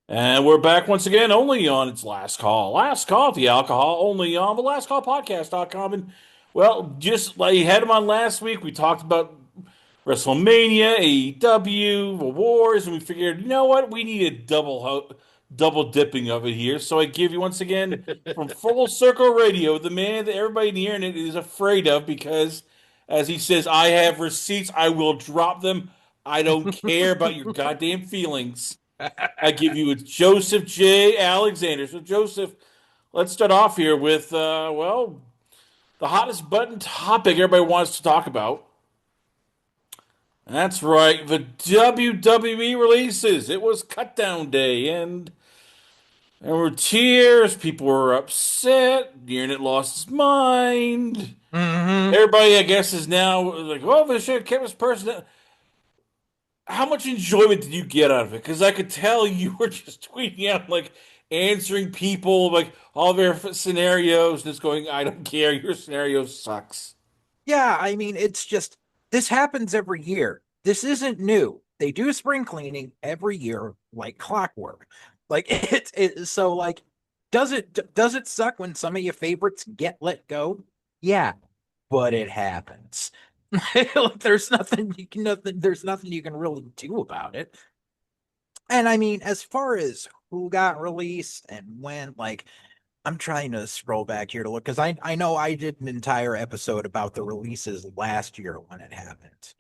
And we're back once again, only on its last call. Last call at the alcohol, only on the lastcallpodcast.com. And well, just like you had him on last week, we talked about WrestleMania, AEW, Wars, and we figured, you know what? We need a double dipping of it here. So I give you once again from Full Circle Radio, the man that everybody in the internet is afraid of because, as he says, I have receipts, I will drop them. I don't care about your goddamn feelings. I give you a Joseph J. Alexander. So, Joseph, let's start off here with, the hottest button topic everybody wants to talk about. That's right, the WWE releases. It was cut down day, and there were tears. People were upset. The internet lost its mind. Hmm. Everybody, I guess, is now like, oh, this shit kept this person. How much enjoyment did you get out of it? Because I could tell you were just tweeting out, like, answering people, like, all their scenarios, just going, I don't care, your scenario sucks. Yeah, I mean, it's just this happens every year. This isn't new. They do spring cleaning every year like clockwork. Like so like does it suck when some of your favorites get let go? Yeah, but it happens. Like, there's nothing you can really do about it. And I mean, as far as who got released and when, like I'm trying to scroll back here to look because I know I did an entire episode about the releases last year when it happened,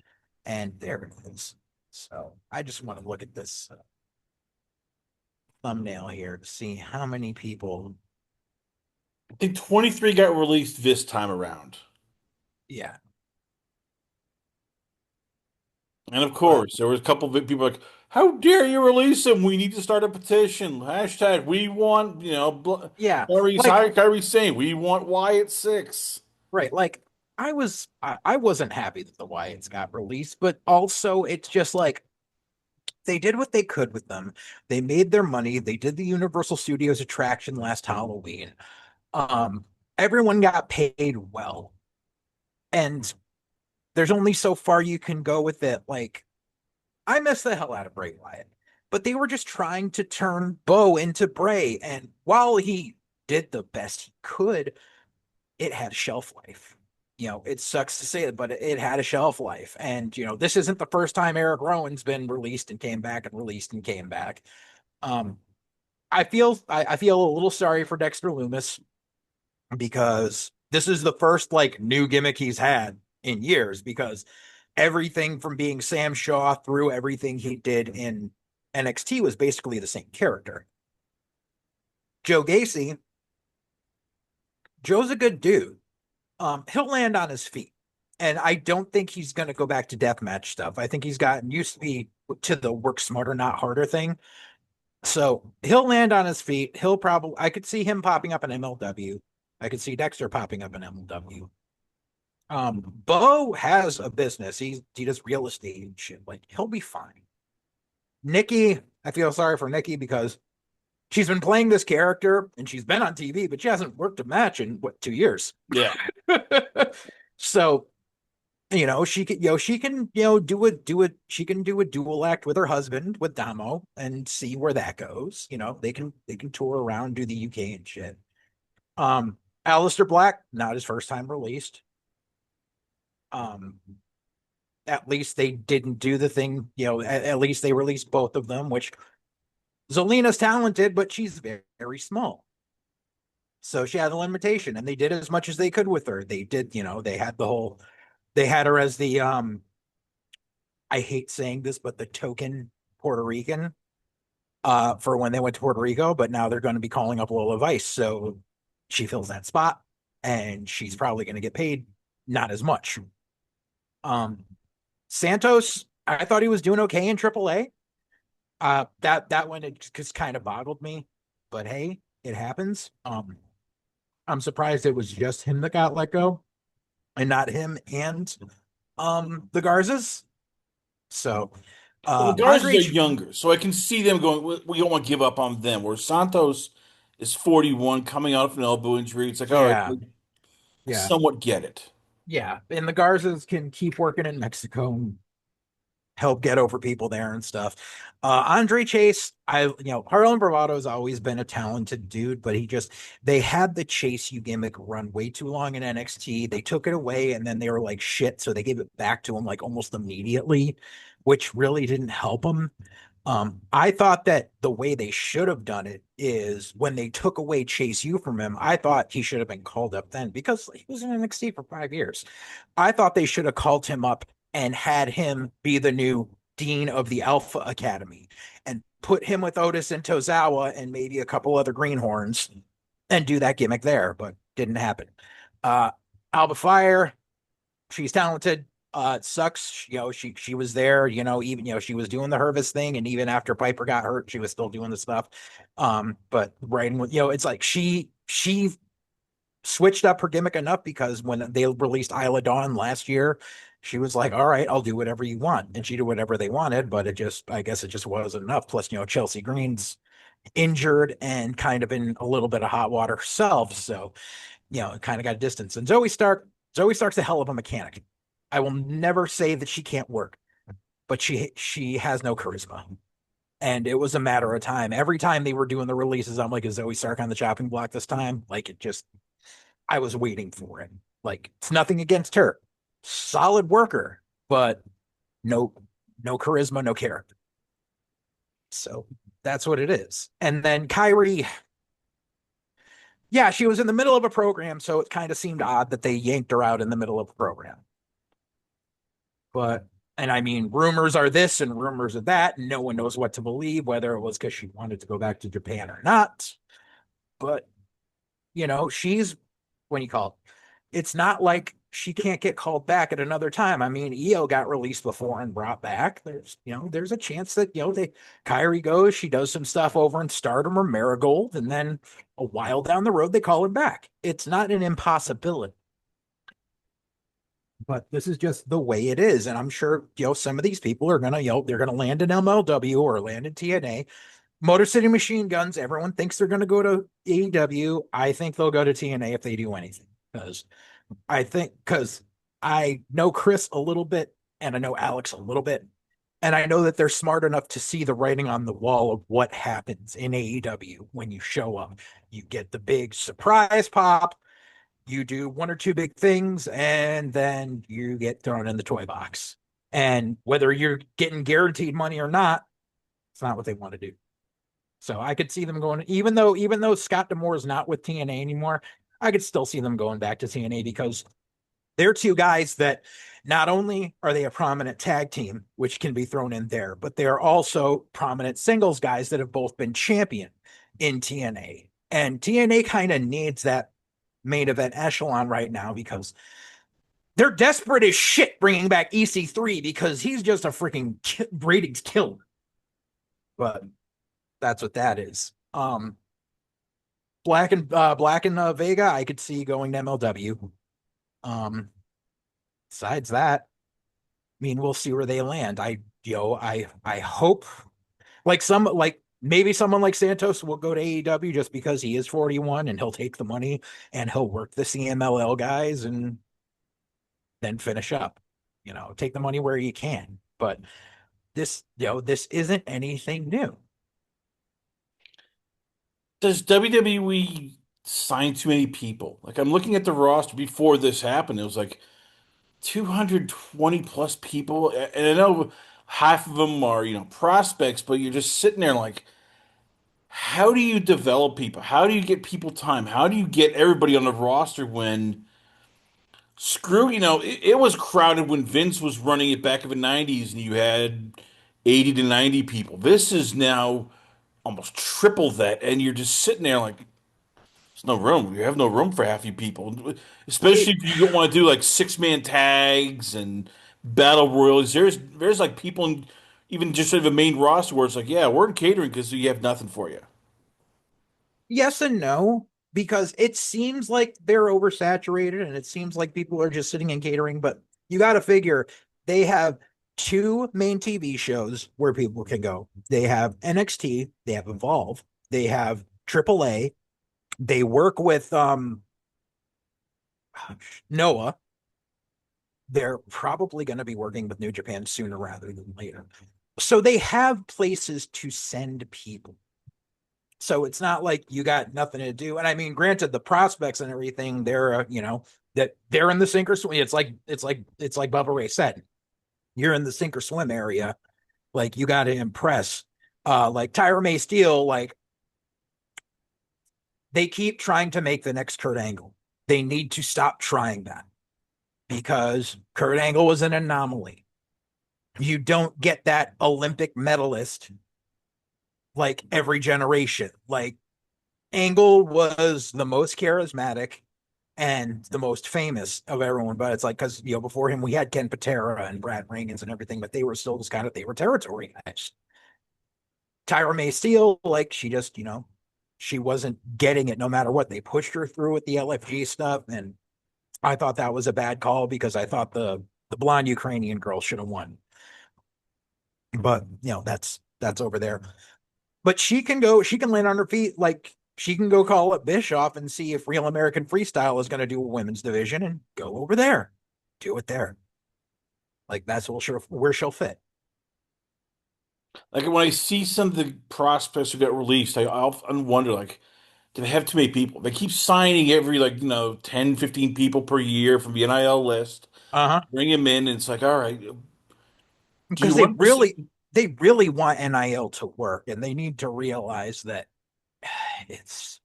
and there it is. So I just want to look at this thumbnail here to see how many people. I think 23 got released this time around. Yeah, And of but course, there was a couple of people like, how dare you release him? We need to start a petition. Hashtag, we want, yeah, Kyrie's like high, Kyrie's saying, we want Wyatt 6. right, like I wasn't happy that the Wyatts got released, but also it's just like they did what they could with them. They made their money. They did the Universal Studios attraction last Halloween. Um, Everyone got paid well. And there's only so far you can go with it. Like, I miss the hell out of Bray Wyatt, but they were just trying to turn Bo into Bray. And while he did the best he could, it had a shelf life. It sucks to say it, but it had a shelf life. And, this isn't the first time Eric Rowan's been released and came back and released and came back. Um, I feel a little sorry for Dexter Loomis because this is the first like new gimmick he's had in years because everything from being Sam Shaw through everything he did in NXT was basically the same character. Joe Gacy, Joe's a good dude. He'll land on his feet. And I don't think he's going to go back to deathmatch stuff. I think he's gotten used to be to the work smarter, not harder thing. So he'll land on his feet. I could see him popping up in MLW. I could see Dexter popping up in MLW. Bo has a business. He does real estate and shit. Like he'll be fine. Nikki, I feel sorry for Nikki because she's been playing this character and she's been on TV, but she hasn't worked a match in what 2 years. Yeah. So she can she can do a dual act with her husband with Damo and see where that goes. They can tour around, do the UK and shit. Alistair Black, not his first time released. Um, at least they didn't do the thing, at least they released both of them, which Zelina's talented, but she's very, very small. So she had a limitation, and they did as much as they could with her. They did, they had her as the I hate saying this, but the token Puerto Rican for when they went to Puerto Rico, but now they're going to be calling up Lola Vice. So she fills that spot and she's probably going to get paid not as much. Um Santos, I thought he was doing okay in AAA. That one it just kind of boggled me, but hey, it happens. I'm surprised it was just him that got let go and not him and the Garzas. So Well, the Garza's Andre are younger, so I can see them going, we don't want to give up on them. Where Santos is 41, coming out of an elbow injury. It's like, all right, yeah, we yeah, somewhat get it. yeah. And the Garzas can keep working in Mexico. help get over people there and stuff. Andre Chase, Harlan Bravato's always been a talented dude, but they had the chase you gimmick run way too long in NXT. They took it away and then they were like shit, so they gave it back to him like almost immediately, which really didn't help him. I thought that the way they should have done it is when they took away Chase U from him, I thought he should have been called up then because he was in NXT for 5 years. I thought they should have called him up and had him be the new dean of the Alpha Academy and put him with Otis and Tozawa and maybe a couple other greenhorns and do that gimmick there, but didn't happen. Uh, Alba Fire, she's talented. It sucks. She was there, even she was doing the Hervis thing, and even after Piper got hurt, she was still doing the stuff. But writing with it's like she switched up her gimmick enough because when they released Isla Dawn last year, she was like, all right, I'll do whatever you want. And she did whatever they wanted, but I guess it just wasn't enough. Plus, Chelsea Green's injured and kind of in a little bit of hot water herself. So, it kind of got a distance. And Zoe Stark's a hell of a mechanic. I will never say that she can't work, but she has no charisma. And it was a matter of time. Every time they were doing the releases, I'm like, is Zoe Stark on the chopping block this time? Like I was waiting for it. Like it's nothing against her. Solid worker, but no no charisma, no character. So that's what it is. And then Kyrie, yeah, she was in the middle of a program, so it kind of seemed odd that they yanked her out in the middle of a program. But and I mean, rumors are this and rumors are that. And no one knows what to believe, whether it was because she wanted to go back to Japan or not. But she's when you call it. It's not like she can't get called back at another time. I mean, Io got released before and brought back. There's a chance that Kyrie goes, she does some stuff over in Stardom or Marigold, and then a while down the road they call her back. It's not an impossibility. But this is just the way it is. And I'm sure, some of these people are gonna, they're gonna land in MLW or land in TNA. Motor City Machine Guns, everyone thinks they're gonna go to AEW. I think they'll go to TNA if they do anything. Because I know Chris a little bit and I know Alex a little bit. And I know that they're smart enough to see the writing on the wall of what happens in AEW when you show up. You get the big surprise pop, you do one or two big things, and then you get thrown in the toy box. And whether you're getting guaranteed money or not, it's not what they want to do. So I could see them going, even though Scott D'Amore is not with TNA anymore, I could still see them going back to TNA because they're two guys that not only are they a prominent tag team, which can be thrown in there, but they are also prominent singles guys that have both been champion in TNA. And TNA kind of needs that main event echelon right now because they're desperate as shit bringing back EC3 because he's just a freaking ratings killer. But that's what that is. Black and Vega, I could see going to MLW. Um, Besides that, I mean, we'll see where they land. I hope like maybe someone like Santos will go to AEW just because he is 41 and he'll take the money and he'll work the CMLL guys and then finish up. Take the money where you can. But this isn't anything new. Does WWE sign too many people? Like I'm looking at the roster before this happened. It was like 220 plus people. And I know half of them are, prospects, but you're just sitting there like, how do you develop people? How do you get people time? How do you get everybody on the roster when it was crowded when Vince was running it back in the 90s and you had 80 to 90 people. This is now almost triple that. And you're just sitting there like, there's no room. You have no room for half you people, especially It if you don't want to do like 6-man tags and battle royals. There's like people in even just sort of a main roster where it's like, yeah, we're in catering because you have nothing for you. Yes and no, because it seems like they're oversaturated and it seems like people are just sitting in catering, but you got to figure they have two main TV shows where people can go. They have NXT, they have Evolve, they have AAA, they work with Noah, they're probably going to be working with New Japan sooner rather than later. So they have places to send people. So it's not like you got nothing to do. And I mean, granted, the prospects and everything, they're that they're in the sink or swim. It's like Bubba Ray said, you're in the sink or swim area. Like you got to impress. Like Tyra May Steele, like they keep trying to make the next Kurt Angle. They need to stop trying that because Kurt Angle was an anomaly. You don't get that Olympic medalist like every generation. Like Angle was the most charismatic and the most famous of everyone, but it's like because before him we had Ken Patera and Brad Rheingans and everything, but they were still just they were territory guys. Tyra May Steele, like she just she wasn't getting it no matter what. They pushed her through with the LFG stuff, and I thought that was a bad call because I thought the blonde Ukrainian girl should have won. But that's over there. But she can land on her feet. Like she can go call up Bischoff and see if Real American Freestyle is going to do a women's division and go over there, do it there. Like that's where she'll fit. Like when I see some of the prospects who get released, I often wonder, like, do they have too many people? They keep signing every, like, 10, 15 people per year from the NIL list, Uh-huh. bring them in, and it's like, all right, do Because you understand? they really want NIL to work, and they need to realize that it's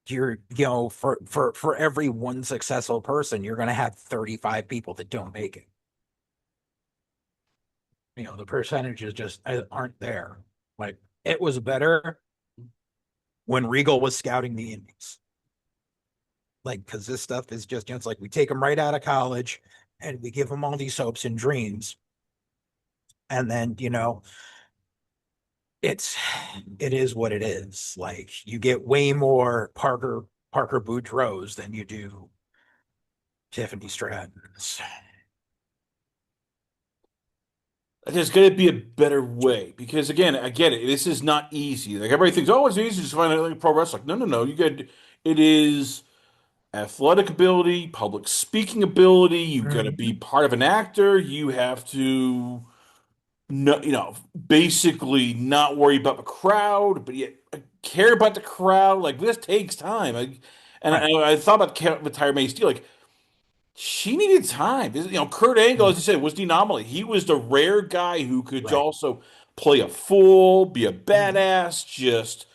for every one successful person, you're going to have 35 people that don't make it. The percentages just aren't there. Like it was better when Regal was scouting the indies. Like, because this stuff is just, it's like we take them right out of college and we give them all these hopes and dreams. And then, it's, it is what it is. Like, you get way more Parker Boudreaux's than you do Tiffany Stratton's. There's got to be a better way because, again, I get it. This is not easy. Like everybody thinks, oh, it's easy to find out like pro wrestling. No, no, no. It is athletic ability, public speaking ability. You've got to be Mm-hmm. part of an actor. You have to, no, basically not worry about the crowd, but yet care about the crowd. Like this takes time. And Right. I thought about with Tyra May Steele, like she needed time. Kurt Angle, as Mm-hmm. you said, was the anomaly. He was the rare guy who could Right. also play a fool, be a Mm-hmm. badass, just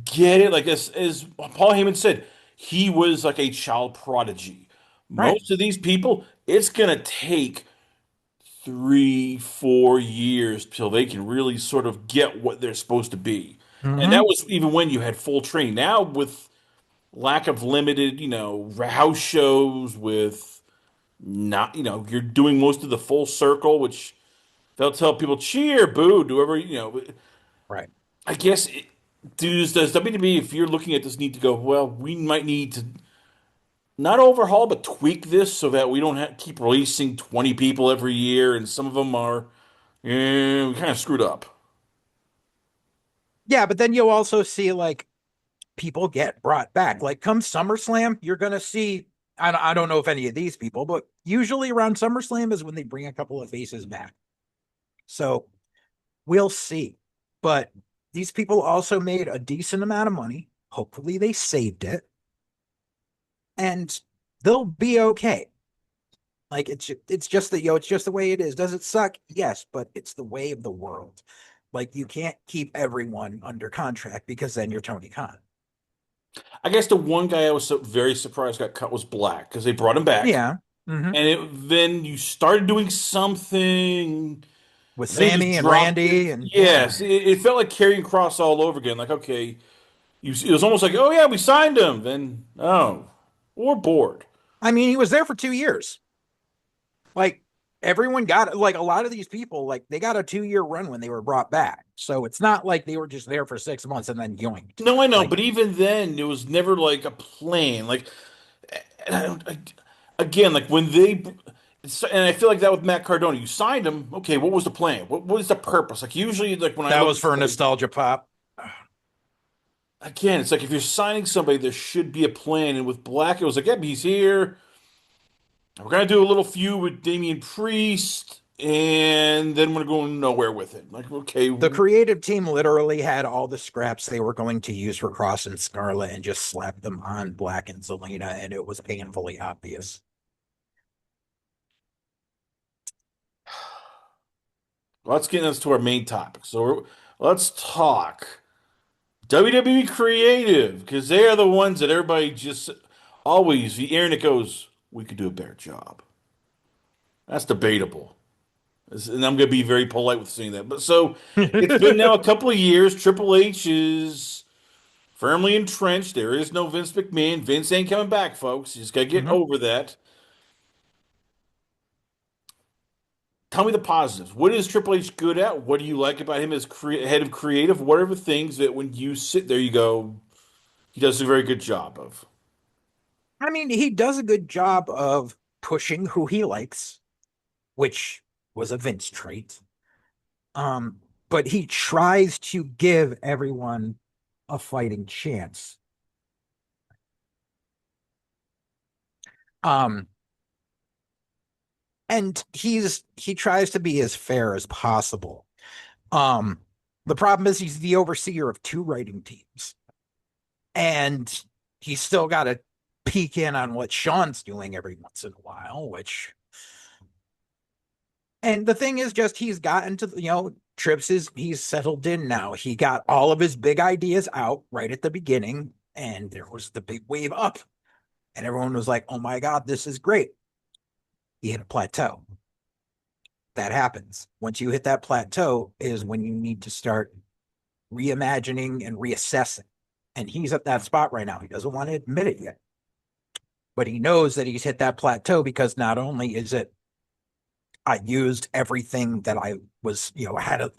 get it. Like as Paul Heyman said, he was like a child prodigy. Right. Most of these people, it's gonna take 3, 4 years till they can really sort of get what they're supposed to be. And that Mm-hmm. was even when you had full training. Now with lack of limited, house shows with not, you're doing most of the full circle, which they'll tell people cheer, boo, do whatever, Right. I guess does WWE, if you're looking at this, need to go, well, we might need to not overhaul, but tweak this so that we don't keep releasing 20 people every year, and some of them are, we kind of screwed up. Yeah, but then you'll also see like people get brought back. Like come SummerSlam, you're gonna see. I don't know if any of these people, but usually around SummerSlam is when they bring a couple of faces back. So we'll see. But these people also made a decent amount of money. Hopefully they saved it, and they'll be okay. Like it's just that it's just the way it is. Does it suck? Yes, but it's the way of the world. Like you can't keep everyone under contract because then you're Tony Khan. I guess the one guy I was very surprised got cut was Black because they brought him back, Yeah. Mm-hmm. and then you started doing something. With Then he just Sammy and dropped it. Randy and yeah. Yes, it felt like carrying Cross all over again. Like, okay, it was almost like, oh yeah, we signed him. Then, oh, we're bored. I mean, he was there for 2 years. Like everyone got like a lot of these people, like they got a 2 year run when they were brought back. So it's not like they were just there for 6 months and then yoinked. No, I know, Like but even then, it was never like a plan. Like, and again, like when and I feel like that with Matt Cardona, you signed him. Okay, what was the plan? What was the purpose? Like usually, like when I that look was at for a somebody, nostalgia pop. again, it's like if you're signing somebody, there should be a plan. And with Black, it was like, yep, he's here. We're gonna do a little feud with Damian Priest, and then we're going nowhere with it. Like, okay, The creative team literally had all the scraps they were going to use for Cross and Scarlett and just slapped them on Black and Zelina, and it was painfully obvious. let's get us to our main topic. Let's talk WWE Creative because they are the ones that everybody just always the internet goes, we could do a better job. That's debatable. And I'm going to be very polite with saying that. But so it's been now a couple of years. Triple H is firmly entrenched. There is no Vince McMahon. Vince ain't coming back, folks. You just got to get Mhm. over that. Tell me the positives. What is Triple H good at? What do you like about him as head of creative? What are the things that when you sit there, you go, he does a very good job of? I mean, he does a good job of pushing who he likes, which was a Vince trait. Um, but he tries to give everyone a fighting chance. Um, and he tries to be as fair as possible. Um, the problem is he's the overseer of two writing teams, and he's still got to peek in on what Sean's doing every once in a while, which and the thing is just he's gotten to Trips is he's settled in now. He got all of his big ideas out right at the beginning, and there was the big wave up, and everyone was like, "Oh my God, this is great." He hit a plateau. That happens. Once you hit that plateau is when you need to start reimagining and reassessing. And he's at that spot right now. He doesn't want to admit it yet, but he knows that he's hit that plateau because not only is it I used everything that I was, had a,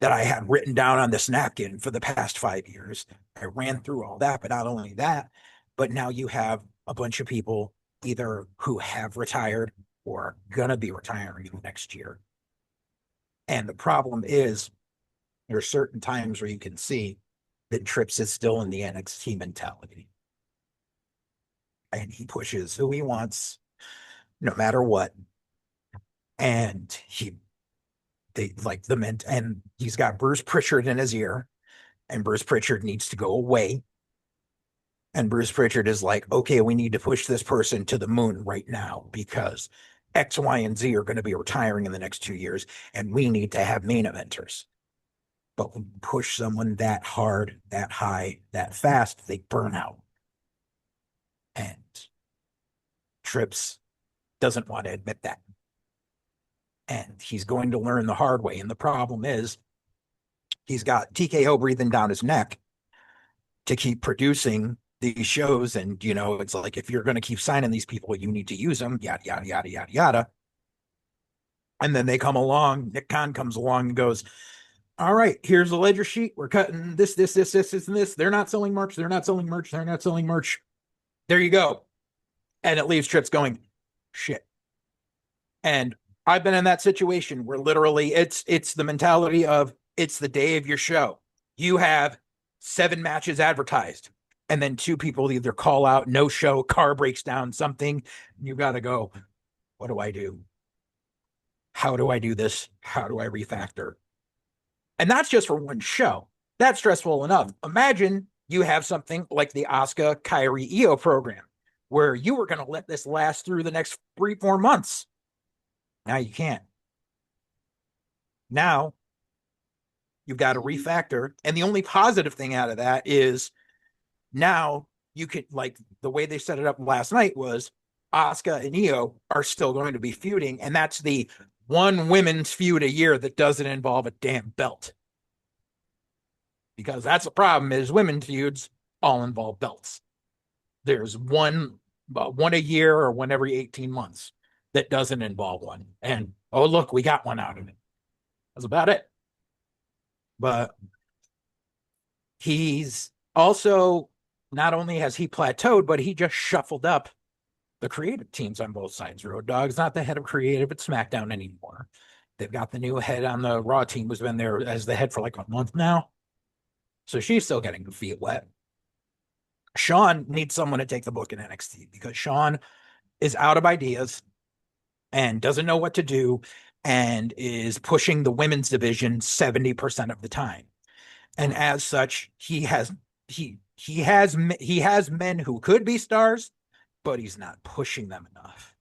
that I had written down on this napkin for the past 5 years. I ran through all that, but not only that, but now you have a bunch of people either who have retired or gonna be retiring next year. And the problem is there are certain times where you can see that Trips is still in the NXT mentality. And he pushes who he wants, no matter what. And they like the mint, and he's got Bruce Pritchard in his ear, and Bruce Pritchard needs to go away. And Bruce Pritchard is like, okay, we need to push this person to the moon right now because X, Y, and Z are going to be retiring in the next 2 years, and we need to have main eventers. But when you push someone that hard, that high, that fast, they burn out. And Trips doesn't want to admit that. And he's going to learn the hard way. And the problem is he's got TKO breathing down his neck to keep producing these shows. And, it's like, if you're going to keep signing these people, you need to use them, yada, yada, yada, yada, yada. And then they come along, Nick Khan comes along and goes, all right, here's the ledger sheet. We're cutting this, and this. They're not selling merch. They're not selling merch. They're not selling merch. There you go. And it leaves Trips going, shit. And I've been in that situation where literally it's the mentality of it's the day of your show. You have 7 matches advertised, and then 2 people either call out, no show, car breaks down, something. You got to go, what do I do? How do I do this? How do I refactor? And that's just for one show. That's stressful enough. Imagine you have something like the Asuka Kyrie EO program where you were going to let this last through the next 3-4 months. Now you can't. Now you've got to refactor. And the only positive thing out of that is now you could, like, the way they set it up last night was Asuka and Io are still going to be feuding. And that's the one women's feud a year that doesn't involve a damn belt. Because that's the problem is women's feuds all involve belts. There's one a year or one every 18 months that doesn't involve one. And oh, look, we got one out of it. That's about it. But he's also not only has he plateaued, but he just shuffled up the creative teams on both sides. Road Dogg's not the head of creative at SmackDown anymore. They've got the new head on the Raw team who's been there as the head for like a month now. So she's still getting her feet wet. Sean needs someone to take the book in NXT because Sean is out of ideas. and doesn't know what to do and is pushing the women's division 70% of the time. And as such, he has men who could be stars, but he's not pushing them enough.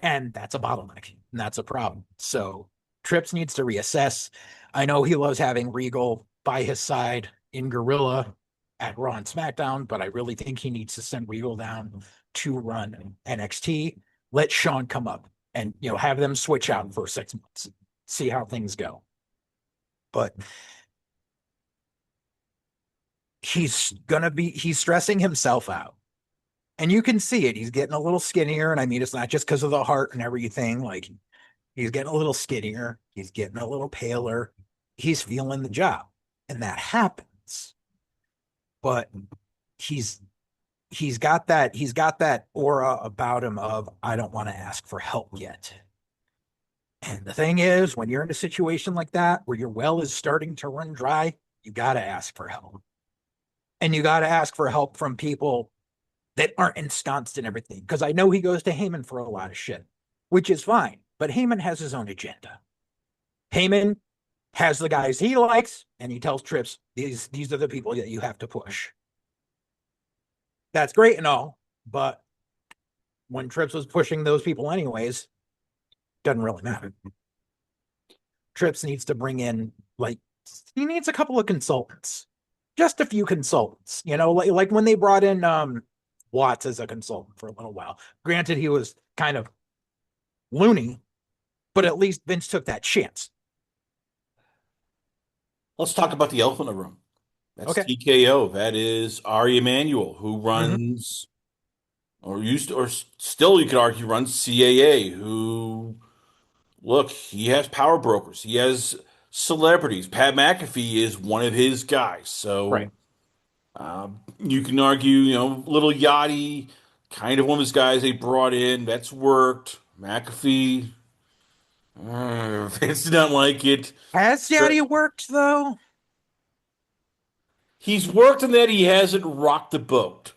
And that's a bottleneck. And that's a problem. So Trips needs to reassess. I know he loves having Regal by his side in Gorilla at Raw and SmackDown, but I really think he needs to send Regal down to run NXT. Let Sean come up and have them switch out for 6 months, see how things go. But he's stressing himself out. And you can see it. He's getting a little skinnier. And I mean, it's not just because of the heart and everything. Like, he's getting a little skinnier. He's getting a little paler. He's feeling the job. And that happens. But he's got that aura about him of, I don't want to ask for help yet. And the thing is, when you're in a situation like that where your well is starting to run dry, you got to ask for help. And you got to ask for help from people that aren't ensconced in everything. Because I know he goes to Heyman for a lot of shit, which is fine. But Heyman has his own agenda. Heyman has the guys he likes, and he tells Trips, these are the people that you have to push. That's great and all, but when Trips was pushing those people anyways, doesn't really matter. Trips needs to bring in, he needs a couple of consultants. Just a few consultants, like when they brought in Watts as a consultant for a little while. Granted, he was kind of loony, but at least Vince took that chance. Let's talk about the elephant in the room. That's Okay. TKO. That is Ari Emanuel, who Mm-hmm. runs, or used to, or still you could argue runs CAA, who, look, he has power brokers. He has celebrities. Pat McAfee is one of his guys. Right. So you can argue, Little Yachty, kind of one of his guys they brought in. That's worked. McAfee, Vince did not like it. Has Daddy worked though? He's worked in that he hasn't rocked the boat.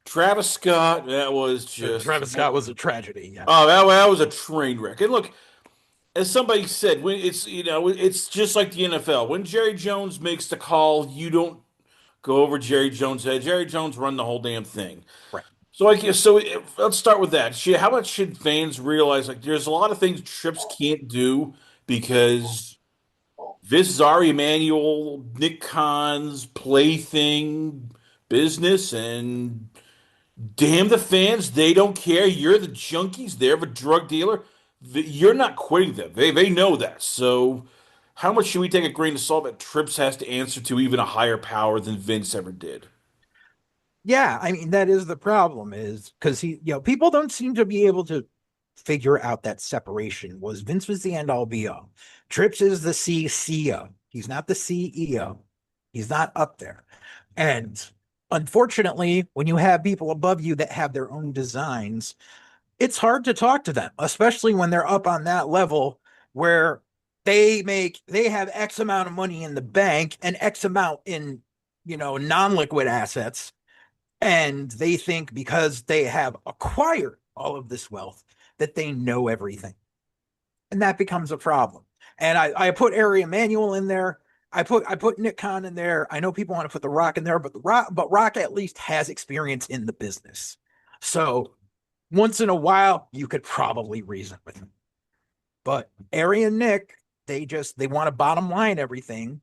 Travis Scott, that was just Travis Scott was a tragedy. Yeah. that was a train wreck. And look, as somebody said, when it's just like the NFL. When Jerry Jones makes the call, you don't go over Jerry Jones' head. Jerry Jones run the whole damn thing. Right. So let's start with that. How much should fans realize like there's a lot of things Trips can't do because this Zari Emanuel, Nick Khan's plaything business, and damn the fans, they don't care. You're the junkies, they're the drug dealer. You're not quitting them. They know that. So how much should we take a grain of salt that Trips has to answer to even a higher power than Vince ever did? Yeah, I mean that is the problem is because people don't seem to be able to figure out that separation. Was Vince was the end all be all. Trips is the CCO. He's not the CEO. He's not up there. And unfortunately, when you have people above you that have their own designs, it's hard to talk to them, especially when they're up on that level where they have X amount of money in the bank and X amount in non-liquid assets, and they think because they have acquired all of this wealth that they know everything, and that becomes a problem. And I put Ari Emanuel in there. I put Nick Khan in there. I know people want to put The Rock in there, but Rock at least has experience in the business. So once in a while, you could probably reason with him. But Ari and Nick, they want to bottom line everything,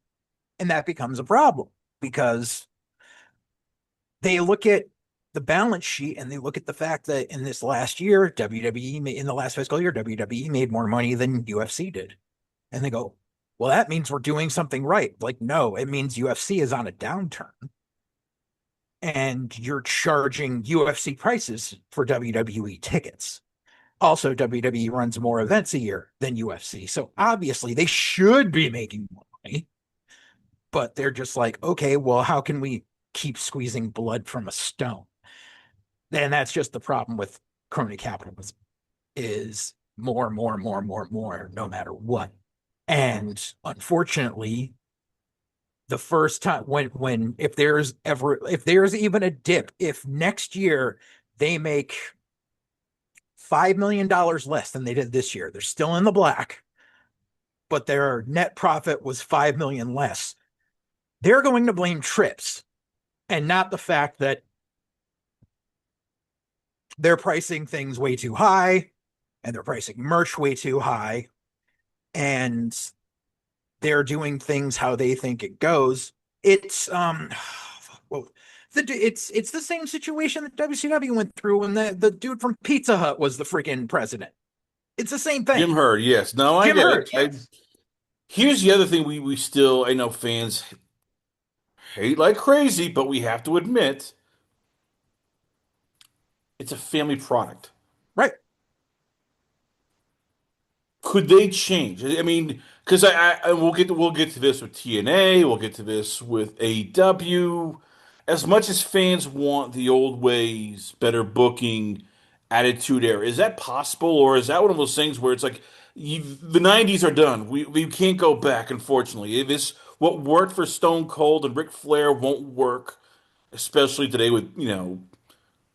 and that becomes a problem because they look at the balance sheet and they look at the fact that in this last year, in the last fiscal year, WWE made more money than UFC did. And they go, well, that means we're doing something right. Like, no, it means UFC is on a downturn. And you're charging UFC prices for WWE tickets. Also, WWE runs more events a year than UFC. So obviously they should be making more money. But they're just like, okay, well, how can we keep squeezing blood from a stone? And that's just the problem with crony capitalism is more, more, more, more, more, no matter what. And unfortunately, the first time when if there's even a dip, if next year They make $5 million less than they did this year. They're still in the black, but their net profit was 5 million less. They're going to blame trips and not the fact that they're pricing things way too high and they're pricing merch way too high and they're doing things how they think it goes. It's well, it's the same situation that WCW went through when the dude from Pizza Hut was the freaking president. It's the same thing. Jim Hurd, yes. No, I Jim get Hurd, it. yes. Here's the other thing we still, I know fans hate like crazy, but we have to admit it's a family product. Right. Could they change? I mean, because we'll get to this with TNA, we'll get to this with AEW. As much as fans want the old ways, better booking, attitude era, is that possible, or is that one of those things where it's like the '90s are done? We can't go back. Unfortunately, this what worked for Stone Cold and Ric Flair won't work, especially today with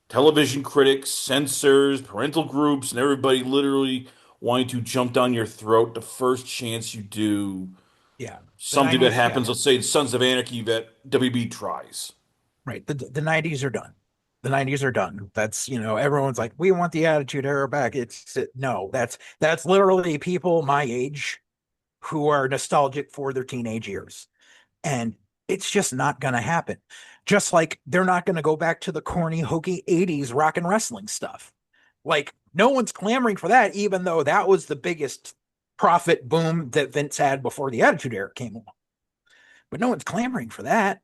television critics, censors, parental groups, and everybody literally wanting to jump down your throat the first chance you do Yeah. The something that 90s, yeah. happens, let's say in Sons of Anarchy that WB tries. Right. The 90s are done. The 90s are done. That's, everyone's like, we want the Attitude Era back. No, that's literally people my age who are nostalgic for their teenage years. And it's just not going to happen. Just like they're not going to go back to the corny, hokey 80s rock and wrestling stuff. Like, no one's clamoring for that, even though that was the biggest profit boom that Vince had before the Attitude Era came along. But no one's clamoring for that.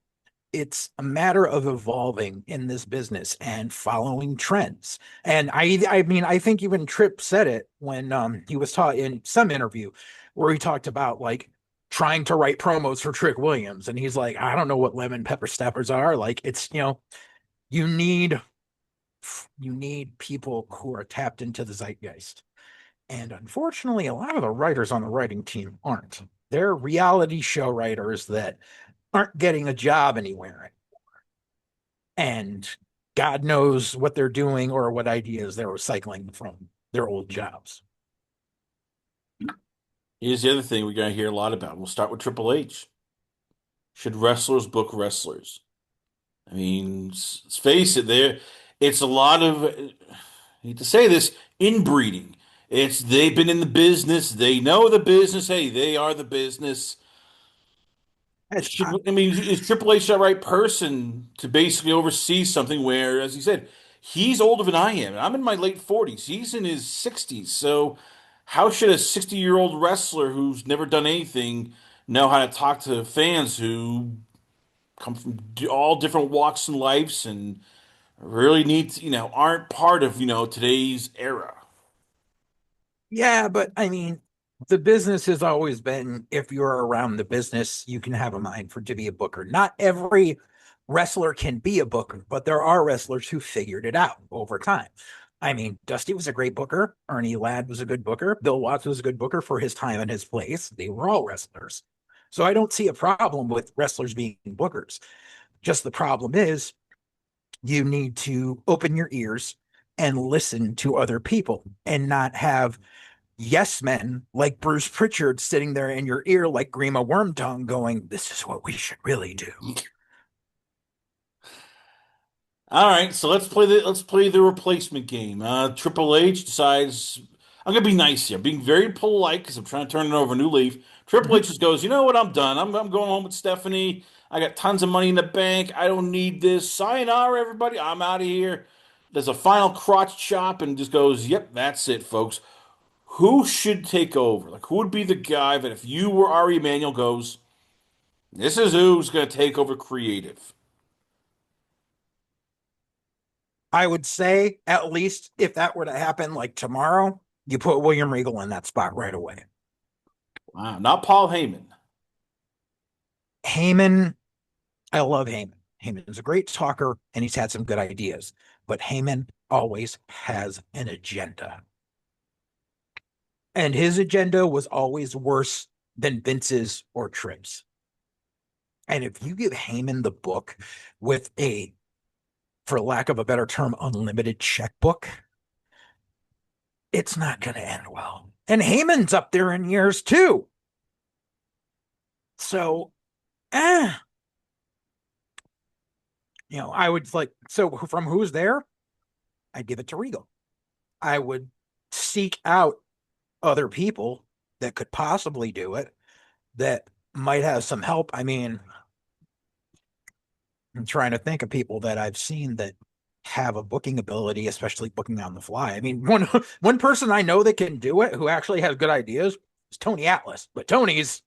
It's a matter of evolving in this business and following trends. And I mean, I think even Tripp said it when he was taught in some interview where he talked about like trying to write promos for Trick Williams, and he's like, I don't know what lemon pepper steppers are. Like, it's you need people who are tapped into the zeitgeist. And unfortunately, a lot of the writers on the writing team aren't. They're reality show writers that aren't getting a job anywhere. And God knows what they're doing or what ideas they're recycling from their old jobs. Here's the other thing we're going to hear a lot about. We'll start with Triple H. Should wrestlers book wrestlers? I mean, let's face it, it's a lot of, I hate to say this, inbreeding. They've been in the business, they know the business, hey, they are the business. It's, I mean, is Triple H the right person to basically oversee something where, as you said, he's older than I am. I'm in my late 40s. He's in his 60s. So how should a 60-year-old wrestler who's never done anything know how to talk to fans who come from all different walks and lives and really aren't part of, today's era? yeah, but I mean, the business has always been if you're around the business, you can have a mind for to be a booker. Not every wrestler can be a booker, but there are wrestlers who figured it out over time. I mean, Dusty was a great booker. Ernie Ladd was a good booker. Bill Watts was a good booker for his time and his place. They were all wrestlers. So I don't see a problem with wrestlers being bookers. Just the problem is you need to open your ears and listen to other people and not have yes men like Bruce Pritchard sitting there in your ear like Grima Wormtongue going, this is what we should really do. All right, so let's play the replacement game. Triple H decides I'm gonna be nice here, being very polite because I'm trying to turn it over a new leaf. Triple H Mm-hmm. just goes, you know what? I'm done. I'm going home with Stephanie. I got tons of money in the bank. I don't need this. Sayonara, everybody. I'm out of here. There's a final crotch chop and just goes, yep, that's it, folks. Who should take over? Like, who would be the guy that if you were Ari Emanuel goes, this is who's gonna take over creative? I would say, at least if that were to happen like tomorrow, you put William Regal in that spot right away. Wow, not Paul Heyman. Heyman, I love Heyman. Heyman is a great talker and he's had some good ideas, but Heyman always has an agenda. And his agenda was always worse than Vince's or Tripp's. And if you give Heyman the book with a for lack of a better term, unlimited checkbook, it's not going to end well. And Heyman's up there in years too. So, eh, I would like, so from who's there, I'd give it to Regal. I would seek out other people that could possibly do it that might have some help. I mean, I'm trying to think of people that I've seen that have a booking ability, especially booking on the fly. I mean, one person I know that can do it, who actually has good ideas, is Tony Atlas. But Tony's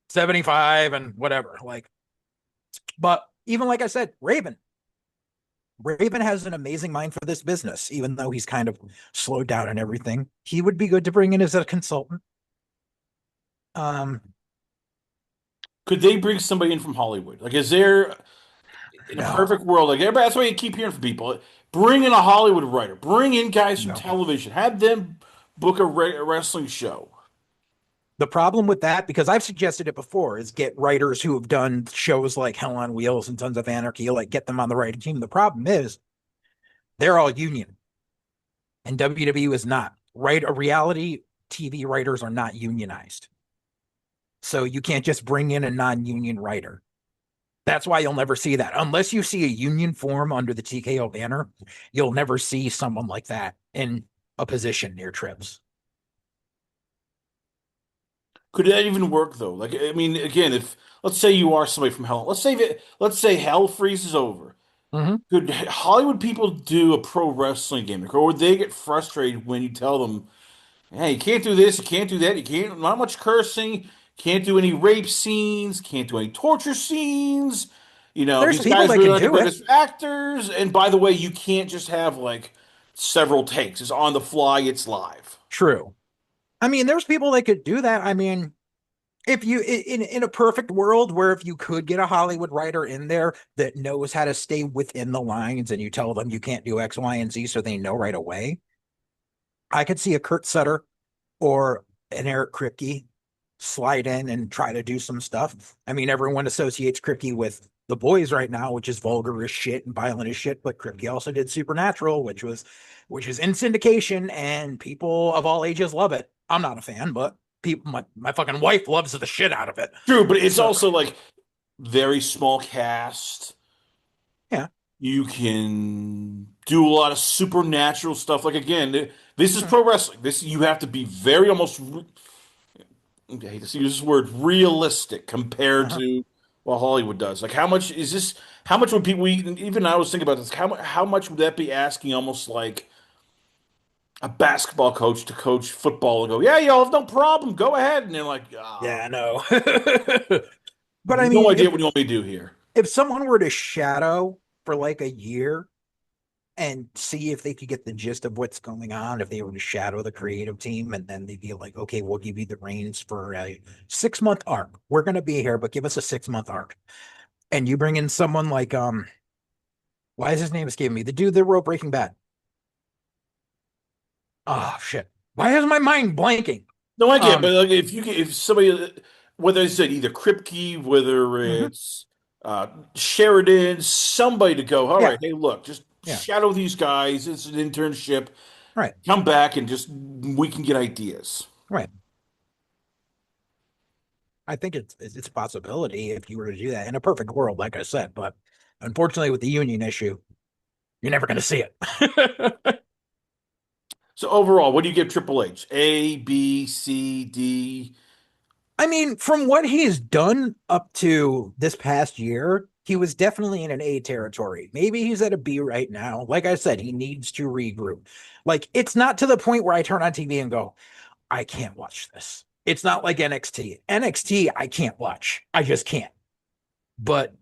75 and whatever. Like, but even like I said, Raven has an amazing mind for this business, even though he's kind of slowed down and everything. He would be good to bring in as a consultant. Um, Could they bring somebody in from Hollywood? Like, is there in a no, perfect world? Like, everybody, that's why you keep hearing from people. Bring in a Hollywood writer. Bring in guys from no. television. Have them book a wrestling show. The problem with that, because I've suggested it before, is get writers who have done shows like Hell on Wheels and Tons of Anarchy, like get them on the writing team. The problem is they're all union, and WWE is not. Right, a reality TV writers are not unionized, so you can't just bring in a non-union writer. That's why you'll never see that unless you see a union form under the TKO banner. You'll never see someone like that in a position near Trips. Could that even work though? Like, I mean, again, if let's say you are somebody from Hell, let's say Hell freezes over. Mm-hmm. Could Hollywood people do a pro wrestling gimmick, or would they get frustrated when you tell them, "Hey, you can't do this, you can't do that, you can't not much cursing, can't do any rape scenes, can't do any torture scenes." There's These people guys that really can like to do bring it. us actors, and by the way, you can't just have like several takes. It's on the fly, it's live. True. I mean, there's people that could do that. I mean, if you in a perfect world where if you could get a Hollywood writer in there that knows how to stay within the lines and you tell them you can't do X, Y, and Z so they know right away, I could see a Kurt Sutter or an Eric Kripke slide in and try to do some stuff. I mean, everyone associates Kripke with the boys right now, which is vulgar as shit and violent as shit, but Kripke also did Supernatural, which is in syndication and people of all ages love it. I'm not a fan, but people my fucking wife loves the shit out of it. True, but it's So also like very small cast. yeah. You can do a lot of supernatural stuff. Like again, this is pro wrestling. This you have to be very almost. I hate to use this word, realistic compared Uh-huh. to what Hollywood does. Like, how much is this? How much would people even I was thinking about this? How much would that be asking? Almost like a basketball coach to coach football and go, yeah, y'all have no problem. Go ahead, and they're like, Yeah, I know. But I no mean, idea what you want me to do here. if someone were to shadow for like a year and see if they could get the gist of what's going on, if they were to shadow the creative team, and then they'd be like, okay, we'll give you the reins for a 6 month arc. We're gonna be here, but give us a 6 month arc. And you bring in someone like why is his name escaping me? The dude that wrote Breaking Bad. Oh shit. Why is my mind blanking? No, I get, it, Um but like if somebody, whether it's either Kripke, whether mhm. it's Sheridan, somebody to go, all Yeah, right, hey, look, just yeah, shadow these guys. It's an internship. right, Come back and just we can get ideas. right. I think it's a possibility if you were to do that in a perfect world, like I said, but unfortunately with the union issue, you're never gonna see it. So overall, what do you give Triple H? A, B, C, D? I mean, from what he's done up to this past year, he was definitely in an A territory. Maybe he's at a B right now. Like I said, he needs to regroup. Like, it's not to the point where I turn on TV and go, I can't watch this. It's not like NXT. NXT, I can't watch. I just can't. But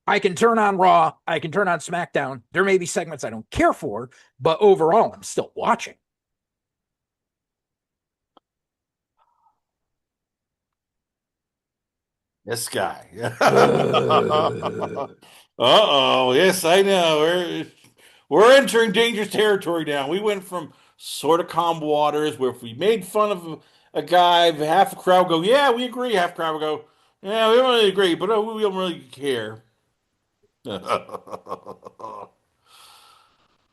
I can turn on Raw. I can turn on SmackDown. There may be segments I don't care for, but overall, I'm still watching. This guy. Uh, Uh-oh. Yes, I know. We're entering dangerous territory now. We went from sort of calm waters where if we made fun of a guy, half the crowd go, yeah, we agree. Half the crowd would go, yeah, we don't really agree, but we don't really care.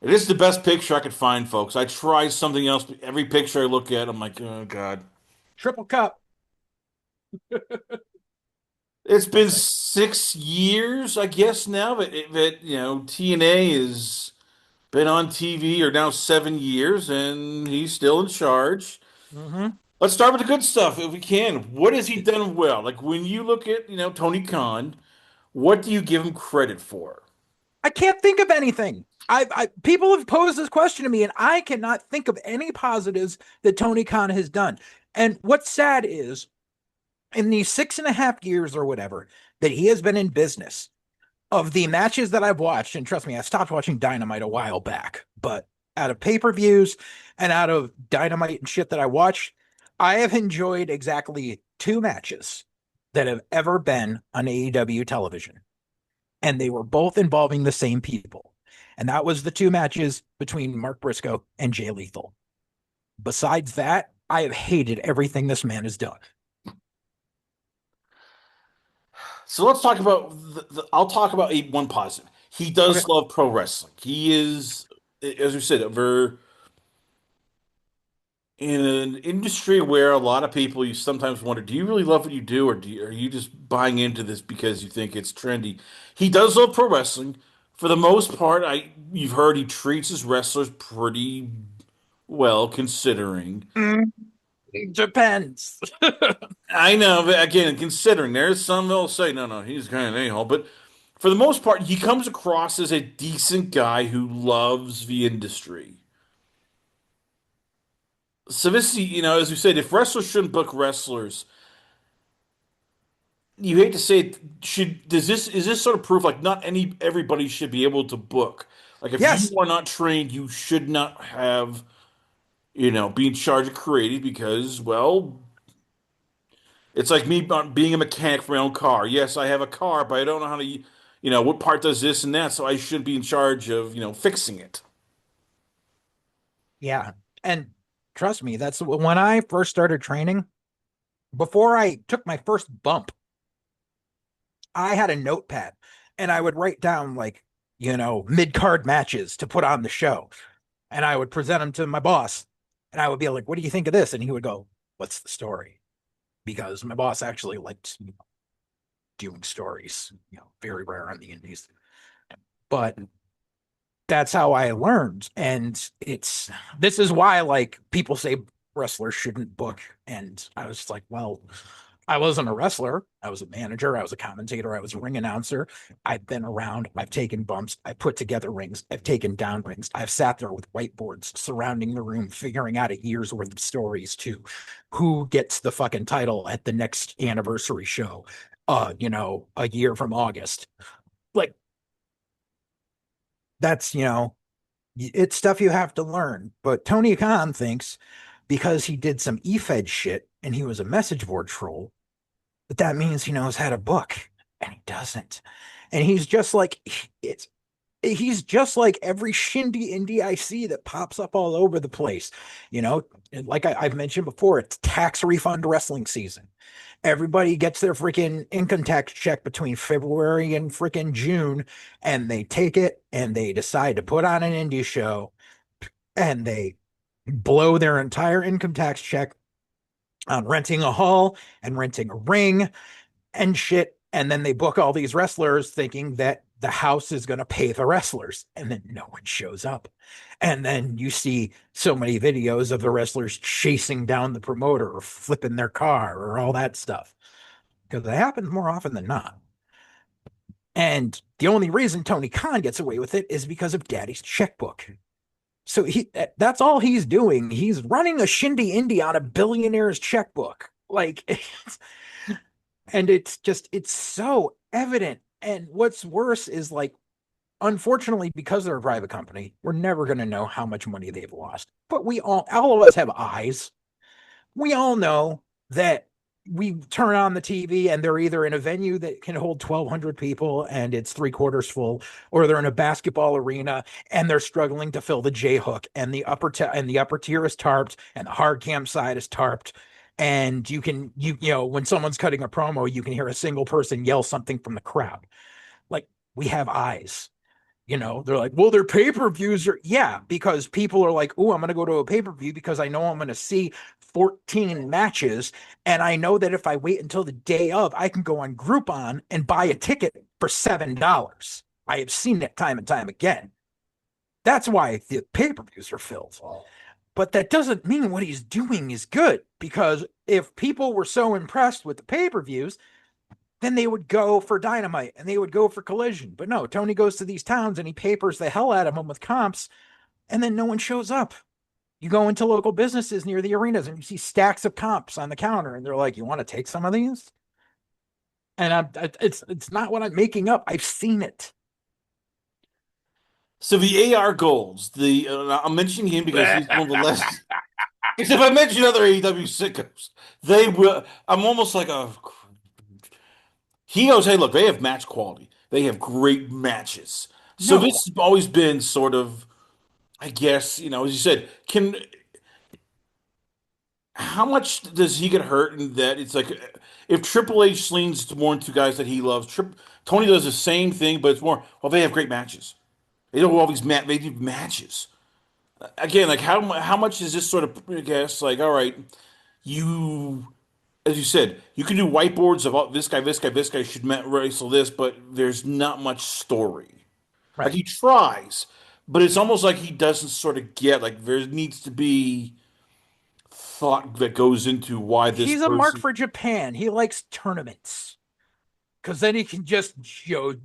It is the best picture I could find, folks. I try something else, but every picture I look at, I'm like, oh God. Triple cup. It's been It's like, 6 years, I guess now that TNA has been on TV, or now 7 years, and he's still in charge. mhm. Let's start with the good stuff if we can. What has he done well? Like when you look at, Tony Khan, what do you give him credit for? I can't think of anything. People have posed this question to me, and I cannot think of any positives that Tony Khan has done. And what's sad is, in these 6.5 years or whatever that he has been in business, of the matches that I've watched, and trust me, I stopped watching Dynamite a while back, but out of pay-per-views and out of Dynamite and shit that I watched, I have enjoyed exactly two matches that have ever been on AEW television. And they were both involving the same people. And that was the two matches between Mark Briscoe and Jay Lethal. Besides that, I have hated everything this man has done. So let's talk about I'll talk about one positive. He Okay. does love pro wrestling. He is, as we said, we're in an industry where a lot of people, you sometimes wonder, do you really love what you do, or are you just buying into this because you think it's trendy? He does love pro wrestling. For the most part, you've heard he treats his wrestlers pretty well, considering. Mm, depends. I know, but again, considering there's some that'll say, no, no, he's kind of an a-hole, but for the most part, he comes across as a decent guy who loves the industry. So this, as we said, if wrestlers shouldn't book wrestlers, you hate to say it, is this sort of proof like not everybody should be able to book? Like if you Yes. are not trained, you should not have, be in charge of creative because, well, it's like me being a mechanic for my own car. Yes, I have a car, but I don't know how to, what part does this and that, so I shouldn't be in charge of, fixing it. Yeah. And trust me, that's when I first started training. Before I took my first bump, I had a notepad and I would write down, like, mid card matches to put on the show. And I would present them to my boss. And I would be like, what do you think of this? And he would go, what's the story? Because my boss actually liked doing stories, very rare on the indies. But that's how I learned. And this is why, like, people say wrestlers shouldn't book. And I was just like, well, I wasn't a wrestler. I was a manager. I was a commentator. I was a ring announcer. I've been around. I've taken bumps. I've put together rings. I've taken down rings. I've sat there with whiteboards surrounding the room, figuring out a year's worth of stories to who gets the fucking title at the next anniversary show, a year from August. Like, that's, it's stuff you have to learn. But Tony Khan thinks because he did some E-Fed shit and he was a message board troll, but that means he knows how to book, and he doesn't. And he's just like every shindy indie I see that pops up all over the place. You know, like I've mentioned before, it's tax refund wrestling season. Everybody gets their freaking income tax check between February and freaking June, and they take it and they decide to put on an indie show, and they blow their entire income tax check on renting a hall and renting a ring and shit. And then they book all these wrestlers thinking that the house is going to pay the wrestlers. And then no one shows up. And then you see so many videos of the wrestlers chasing down the promoter or flipping their car or all that stuff. Because it happens more often than not. And the only reason Tony Khan gets away with it is because of Daddy's checkbook. So that's all he's doing. He's running a shindy indie on a billionaire's checkbook. Like, and it's so evident. And what's worse is, like, unfortunately, because they're a private company, we're never going to know how much money they've lost. But all of us have eyes. We all know that we turn on the TV and they're either in a venue that can hold 1,200 people and it's three-quarters full, or they're in a basketball arena and they're struggling to fill the J hook, and the upper tier is tarped and the hard cam side is tarped. And when someone's cutting a promo, you can hear a single person yell something from the crowd. Like, we have eyes. They're like, well, their pay-per-views are, yeah, because people are like, oh, I'm going to go to a pay-per-view because I know I'm going to see 14 matches. And I know that if I wait until the day of, I can go on Groupon and buy a ticket for $7. I have seen it time and time again. That's why the pay-per-views are filled. But that doesn't mean what he's doing is good, because if people were so impressed with the pay-per-views, then they would go for Dynamite and they would go for Collision. But no, Tony goes to these towns and he papers the hell out of them with comps, and then no one shows up. You go into local businesses near the arenas and you see stacks of comps on the counter, and they're like, "You want to take some of these?" And it's not what I'm making up. I've seen it. So the AR Golds, I'm mentioning him because he's one of the less. Because if I mention other AEW sickos, they will. I'm almost like a. He goes, hey, look, they have match quality. They have great matches. So this No, has always been sort of, I guess, as you said, can how much does he get hurt in that it's like if Triple H leans more into guys that he loves, Tony does the same thing, but it's more, well, they have great matches. They don't always they do matches. Again, like how much is this sort of, I guess, like, all right, you as you said, you can do whiteboards of this guy should wrestle this, but there's not much story. Like right. he tries, but it's almost like he doesn't sort of get like there needs to be thought that goes into why this He's a mark person. for Japan. He likes tournaments because then he can just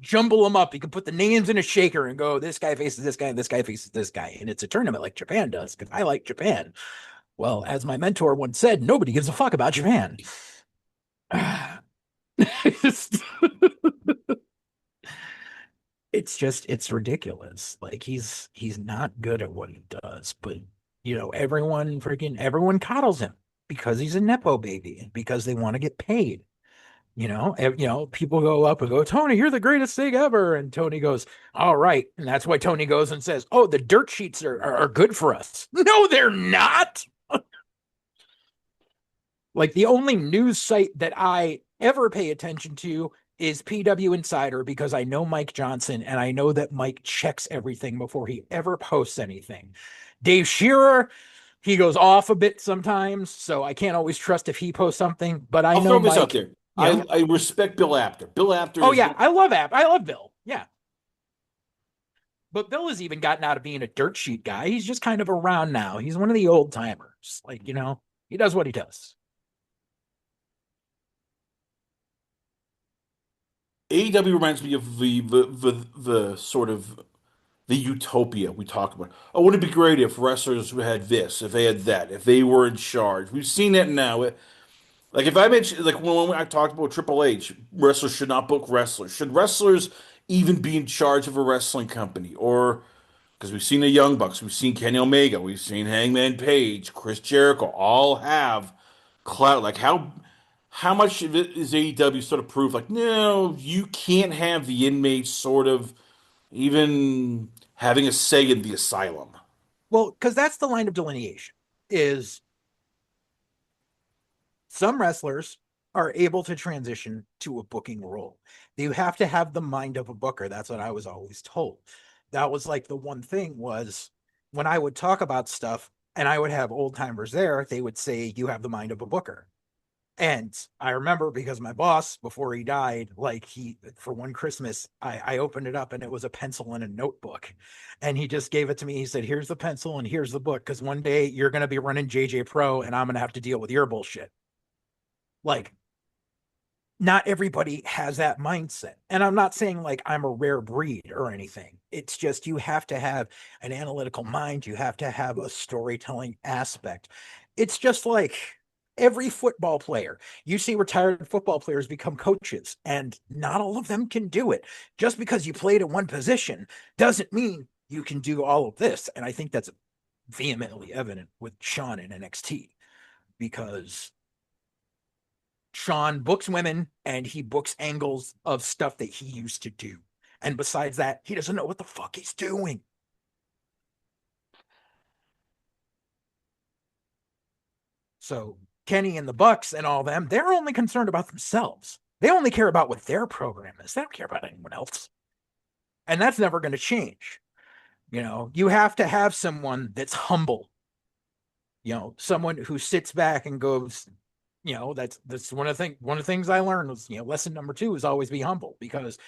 jumble them up. He can put the names in a shaker and go, this guy faces this guy, and this guy faces this guy, and it's a tournament like Japan does because I like Japan. Well, as my mentor once said, nobody gives a fuck about Japan. it's, it's ridiculous. Like he's not good at what he does, but everyone coddles him because he's a nepo baby and because they want to get paid. People go up and go, Tony, you're the greatest thing ever. And Tony goes, all right. And that's why Tony goes and says, oh, the dirt sheets are good for us. No, they're not. Like the only news site that I ever pay attention to is PW Insider because I know Mike Johnson and I know that Mike checks everything before he ever posts anything. Dave Shearer, he goes off a bit sometimes, so I can't always trust if he posts something, but I I'll know throw this out Mike, there. you know, I respect Bill Apter. Bill Apter oh is yeah, I love App. I love Bill. Yeah. But Bill has even gotten out of being a dirt sheet guy. He's just kind of around now. He's one of the old timers. Like, he does what he does. AEW reminds me of the sort of the utopia we talked about. Oh, wouldn't it be great if wrestlers had this, if they had that, if they were in charge? We've seen that now. Like if I mentioned, like when I talked about Triple H, wrestlers should not book wrestlers. Should wrestlers even be in charge of a wrestling company? Or because we've seen the Young Bucks, we've seen Kenny Omega, we've seen Hangman Page, Chris Jericho, all have clout. Like how much of it is AEW sort of proof? Like no, you can't have the inmates sort of even having a say in the asylum. Well, because that's the line of delineation is some wrestlers are able to transition to a booking role. You have to have the mind of a booker. That's what I was always told. That was like the one thing was when I would talk about stuff and I would have old timers there, they would say, you have the mind of a booker. And I remember because my boss, before he died, like for one Christmas, I opened it up and it was a pencil and a notebook. And he just gave it to me. He said, here's the pencil and here's the book. Cause one day you're going to be running JJ Pro and I'm going to have to deal with your bullshit. Like, not everybody has that mindset. And I'm not saying like I'm a rare breed or anything. It's just you have to have an analytical mind. You have to have a storytelling aspect. It's just like every football player. You see retired football players become coaches, and not all of them can do it. Just because you played in one position doesn't mean you can do all of this. And I think that's vehemently evident with Sean in NXT because Sean books women and he books angles of stuff that he used to do. And besides that, he doesn't know what the fuck he's doing. So Kenny and the Bucks and all them, they're only concerned about themselves. They only care about what their program is. They don't care about anyone else. And that's never going to change. You have to have someone that's humble, someone who sits back and goes, that's one of the things I learned was, lesson number two is always be humble, because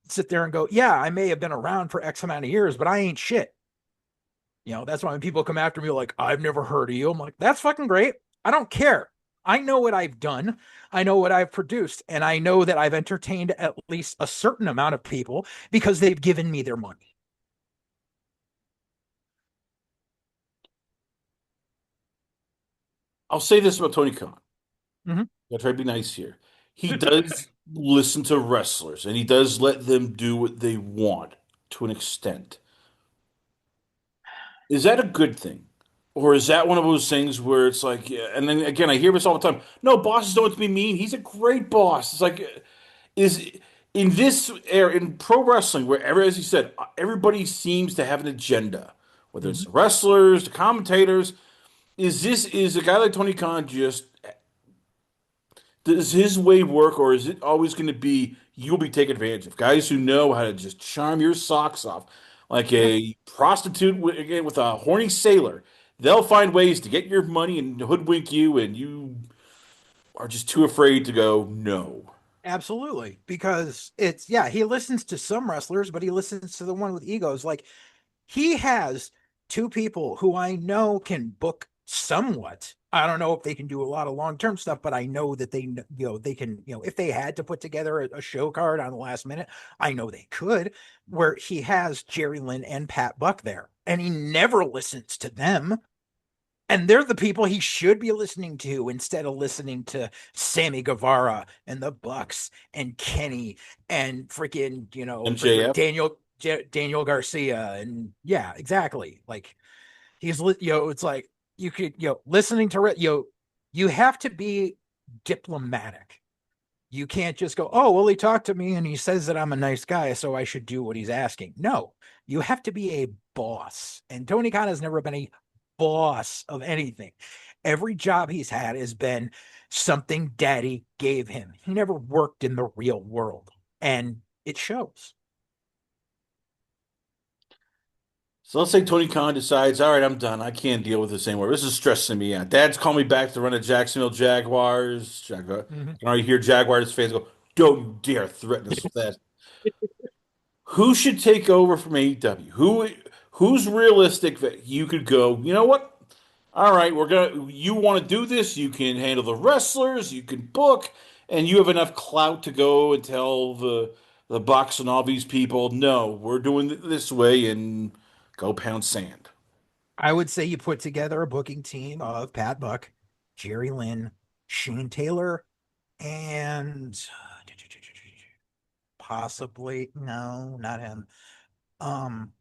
sit there and go, yeah, I may have been around for X amount of years, but I ain't shit. That's why when people come after me like, I've never heard of you, I'm like, that's fucking great. I don't care. I know what I've done. I know what I've produced. And I know that I've entertained at least a certain amount of people because they've given me their money. I'll say this about Tony Khan. Mm-hmm. I'll try to be nice here. He does listen to wrestlers and he does let them do what they want to an extent. Is that a good thing? Or is that one of those things where it's like, yeah, and then again, I hear this all the time. No, bosses don't have to be mean. He's a great boss. It's like, is in this era in pro wrestling, where as you said, everybody seems to have an agenda, whether it's Mm-hmm. the wrestlers, the commentators. Is a guy like Tony Khan just does his way work, or is it always going to be you'll be taken advantage of? Guys who know how to just charm your socks off, like Yeah, a prostitute again with a horny sailor. They'll find ways to get your money and hoodwink you, and you are just too afraid to go no. absolutely. Because yeah, he listens to some wrestlers, but he listens to the one with egos. Like, he has two people who I know can book somewhat. I don't know if they can do a lot of long-term stuff, but I know that they can, if they had to put together a show card on the last minute, I know they could, where he has Jerry Lynn and Pat Buck there, and he never listens to them. And they're the people he should be listening to instead of listening to Sammy Guevara and the Bucks and Kenny and freaking MJF. Daniel Garcia. And yeah, exactly. Like, it's like you could, listening to it, you have to be diplomatic. You can't just go, oh, well, he talked to me and he says that I'm a nice guy, so I should do what he's asking. No, you have to be a boss. And Tony Khan has never been a boss of anything. Every job he's had has been something daddy gave him. He never worked in the real world, and it shows. So let's say Tony Khan decides, all right, I'm done. I can't deal with this anymore. This is stressing me out. Dad's calling me back to run the Jacksonville Jaguars. Mhm. I can already hear Jaguars fans go, don't you dare threaten us with that. Who should take over from AEW? Who's realistic that you could go, you know what? All right, you want to do this, you can handle the wrestlers, you can book, and you have enough clout to go and tell the Bucks and all these people, no, we're doing it this way and go pound sand. I would say you put together a booking team of Pat Buck, Jerry Lynn, Shane Taylor, and possibly, no, not him. Um,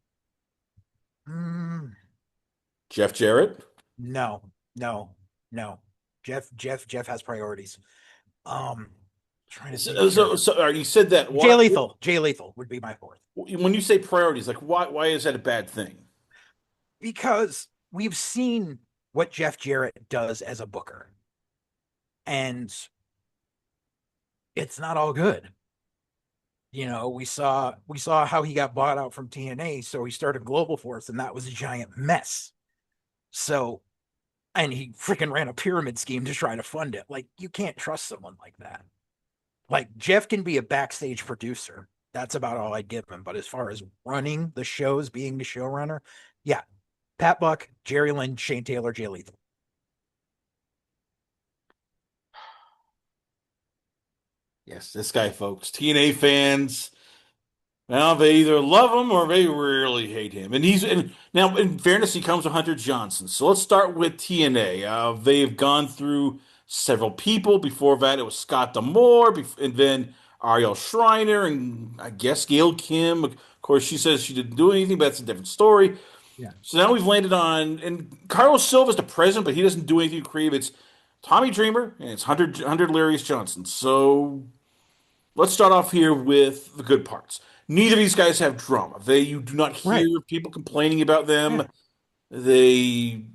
mm, Jeff Jarrett. no, no, no. Jeff has priorities. Um, Trying to think here. All right, you said that. Jay What Lethal. Jay Lethal would be my fourth, when you say priorities, like why is that a bad thing? because we've seen what Jeff Jarrett does as a booker, and it's not all good. We saw how he got bought out from TNA, so he started Global Force, and that was a giant mess. So, and he freaking ran a pyramid scheme to try to fund it. Like, you can't trust someone like that. Like, Jeff can be a backstage producer. That's about all I'd give him. But as far as running the shows, being the showrunner, yeah, Pat Buck, Jerry Lynn, Shane Taylor, Jay Lethal. Yes, this guy, folks. TNA fans. Now they either love him or they really hate him. And now, in fairness, he comes with Hunter Johnson. So let's start with TNA. They've gone through several people. Before that, it was Scott D'Amore, and then Ariel Schreiner, and I guess Gail Kim. Of course, she says she didn't do anything, but that's a different story. Yeah. So now we've landed on, and Carlos Silva's the president, but he doesn't do anything creative. It's Tommy Dreamer and it's Hunter Larius Johnson. So let's start off here with the good parts. Neither of these guys have drama. You do not Right. hear people complaining about Yeah. them. They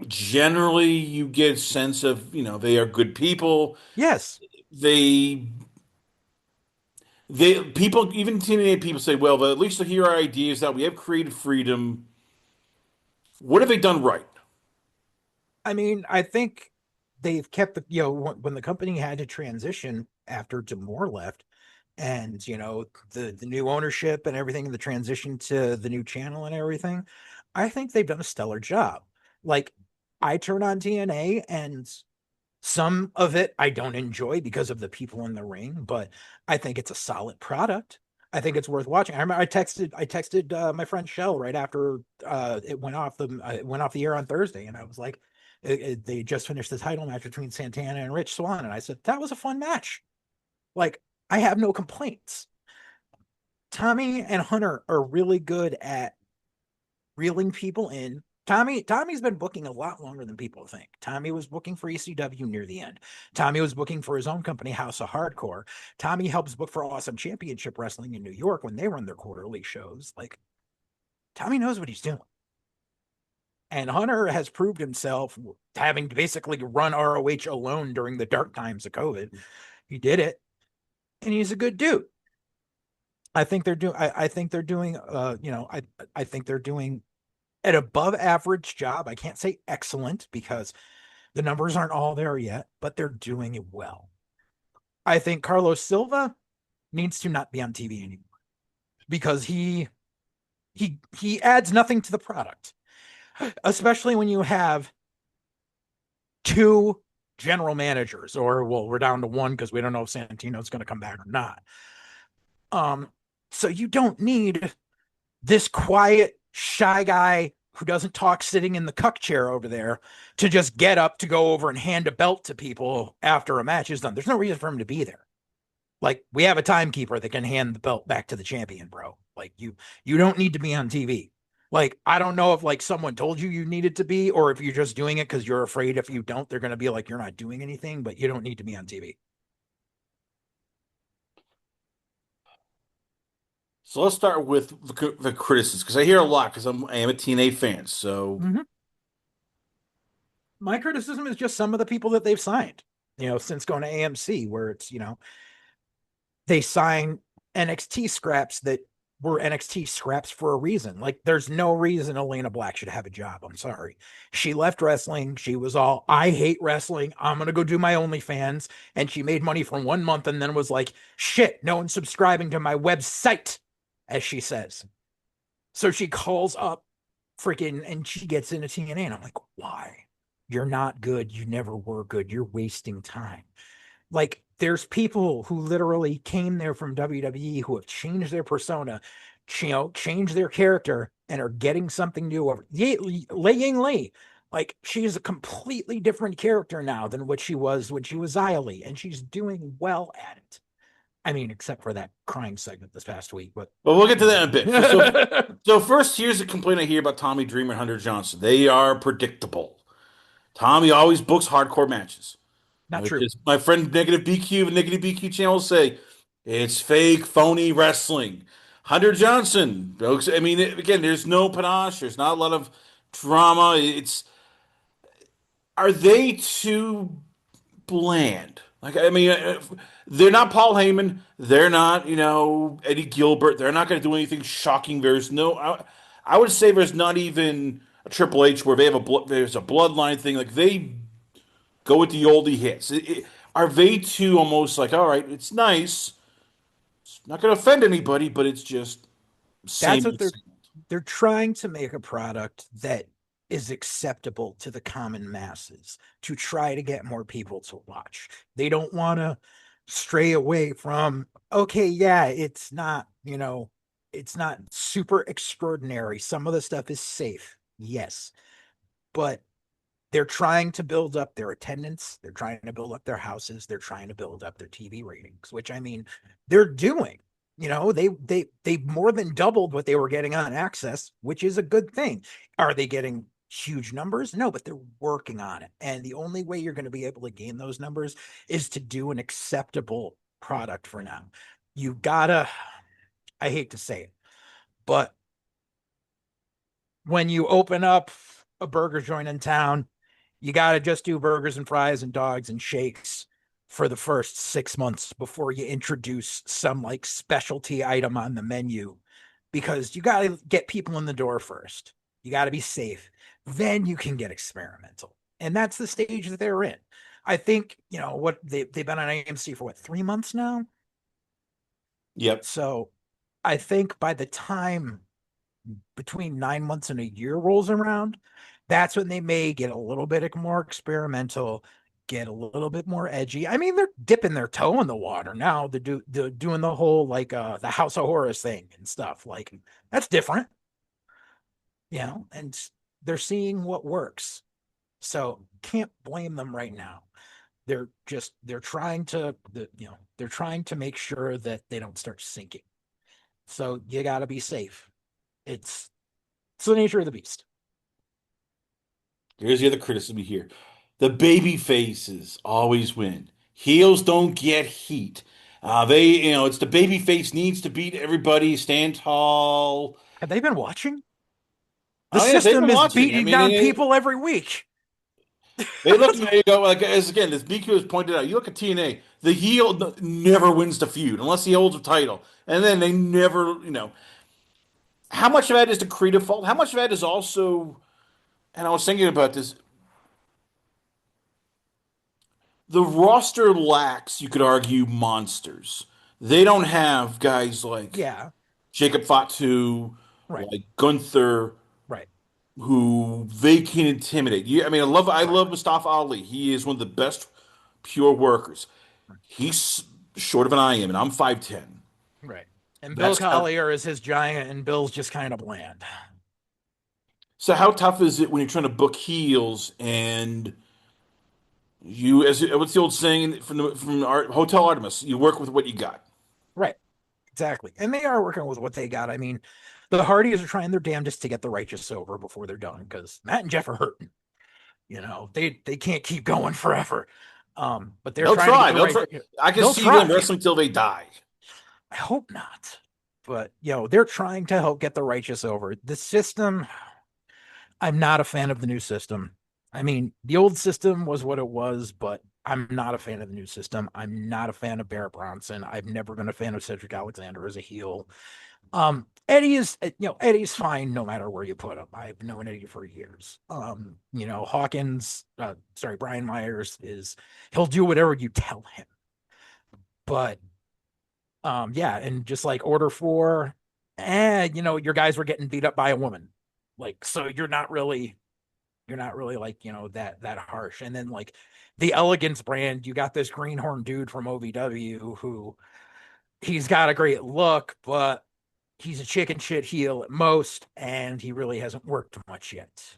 generally, you get a sense of, they are good people. Yes. They they people even TNA people say, well, at least to hear our ideas that we have creative freedom. What have they done right? I mean, I think they've kept the, when the company had to transition after Demore left, and the new ownership and everything, the transition to the new channel and everything, I think they've done a stellar job. Like, I turn on TNA, and some of it I don't enjoy because of the people in the ring, but I think it's a solid product. I think it's worth watching. I remember I texted my friend Shell right after it went off the air on Thursday, and I was like, they just finished the title match between Santana and Rich Swann, and I said that was a fun match. Like, I have no complaints. Tommy and Hunter are really good at reeling people in. Tommy's been booking a lot longer than people think. Tommy was booking for ECW near the end. Tommy was booking for his own company, House of Hardcore. Tommy helps book for Awesome Championship Wrestling in New York when they run their quarterly shows. Like, Tommy knows what he's doing. And Hunter has proved himself, having basically run ROH alone during the dark times of COVID. He did it, and he's a good dude. I think they're doing. I think they're doing. I think they're doing an above average job. I can't say excellent because the numbers aren't all there yet, but they're doing it well. I think Carlos Silva needs to not be on TV anymore because he adds nothing to the product, especially when you have two general managers, or well, we're down to one because we don't know if Santino's going to come back or not. So you don't need this quiet, shy guy who doesn't talk sitting in the cuck chair over there to just get up to go over and hand a belt to people after a match is done. There's no reason for him to be there. Like, we have a timekeeper that can hand the belt back to the champion, bro. Like, you don't need to be on TV. Like, I don't know if like someone told you you needed to be, or if you're just doing it because you're afraid if you don't, they're going to be like, you're not doing anything, but you don't need to be on TV. So let's start with the criticisms because I hear a lot because I am a TNA fan. So Mm-hmm. My criticism is just some of the people that they've signed, since going to AMC, where it's, they sign NXT scraps that were NXT scraps for a reason. Like, there's no reason Elena Black should have a job. I'm sorry. She left wrestling. She was all, I hate wrestling. I'm going to go do my OnlyFans. And she made money for 1 month and then was like, shit, no one's subscribing to my website, as she says. So she calls up freaking and she gets into TNA. And I'm like, why? You're not good. You never were good. You're wasting time. Like, there's people who literally came there from WWE who have changed their persona, changed their character, and are getting something new over. Lei Ying Lee, like, she's a completely different character now than what she was when she was Xia Li, and she's doing well at it. I mean, except for that crying segment this past week, but well, we'll get to that in a bit. So first, here's a complaint I hear about Tommy Dreamer and Hunter Johnson. They are predictable. Tommy always books hardcore matches. not Which true. is my friend Negative BQ, Negative BQ channel say it's fake, phony wrestling. Hunter Johnson, folks. I mean, again, there's no panache. There's not a lot of drama. It's are they too bland? Like, I mean, they're not Paul Heyman. They're not, Eddie Gilbert. They're not going to do anything shocking. There's no. I would say there's not even a Triple H where they have there's a bloodline thing. Like they go with the oldie hits. Are they too almost like, all right, it's nice. It's not going to offend anybody, but it's just That's same what old. they're trying to make a product that is acceptable to the common masses to try to get more people to watch. They don't want to stray away from, okay, yeah, it's not super extraordinary. Some of the stuff is safe, yes, but they're trying to build up their attendance. They're trying to build up their houses. They're trying to build up their TV ratings, which, I mean, they're doing. They more than doubled what they were getting on Access, which is a good thing. Are they getting huge numbers? No, but they're working on it. And the only way you're going to be able to gain those numbers is to do an acceptable product for now. You gotta, I hate to say it, but when you open up a burger joint in town, you got to just do burgers and fries and dogs and shakes. for the first 6 months before you introduce some like specialty item on the menu because you got to get people in the door first. You got to be safe. Then you can get experimental. And that's the stage that they're in. I think, what they've been on AMC for what, 3 months now? Yep. So I think by the time between 9 months and a year rolls around, that's when they may get a little bit more experimental, get a little bit more edgy. I mean, they're dipping their toe in the water now. They're doing the whole like the House of Horrors thing and stuff. Like that's different, and they're seeing what works. So can't blame them right now. They're trying to they're trying to make sure that they don't start sinking. So you got to be safe. It's it's the nature of the beast. Here's the other criticism here. The baby faces always win. Heels don't get heat. It's the baby face needs to beat everybody, stand tall. Have they been watching? The Oh yes, they've system been is watching. I beating mean, down people every week. they look at you go like as again, as BQ has pointed out. You look at TNA, the heel never wins the feud unless he holds a title, and then they never. How much of that is the creative fault? How much of that is also, and I was thinking about this. The roster lacks, you could argue, monsters. They don't have guys like Yeah, Jacob Fatu, right, like Gunther, right, who they can intimidate. I mean, I right, love Mustafa Ali. He is one of the best pure workers. He's shorter than I am, and I'm 5'10". right. And Bill That's kind of, Collier is his giant, and Bill's just kind of bland. so how tough is it when you're trying to book heels and you, as what's the old saying from Hotel Artemis? You work with what you got. Right, exactly. And they are working with what they got. I mean, the Hardys are trying their damnedest to get the righteous over before they're done because Matt and Jeff are hurting. They can't keep going forever. But they're They'll trying to get try. the They'll right. try. I can They'll see them try. wrestling till they die. I hope not. But they're trying to help get the righteous over. The system, I'm not a fan of the new system. I mean, the old system was what it was, but I'm not a fan of the new system. I'm not a fan of Barrett Bronson. I've never been a fan of Cedric Alexander as a heel. Eddie's fine no matter where you put him. I've known Eddie for years. Hawkins, Brian Myers he'll do whatever you tell him. But yeah, and just like Order 4, your guys were getting beat up by a woman. Like, so you're not really like, that harsh. And then like the Elegance brand, you got this greenhorn dude from OVW who he's got a great look, but he's a chicken shit heel at most, and he really hasn't worked much yet.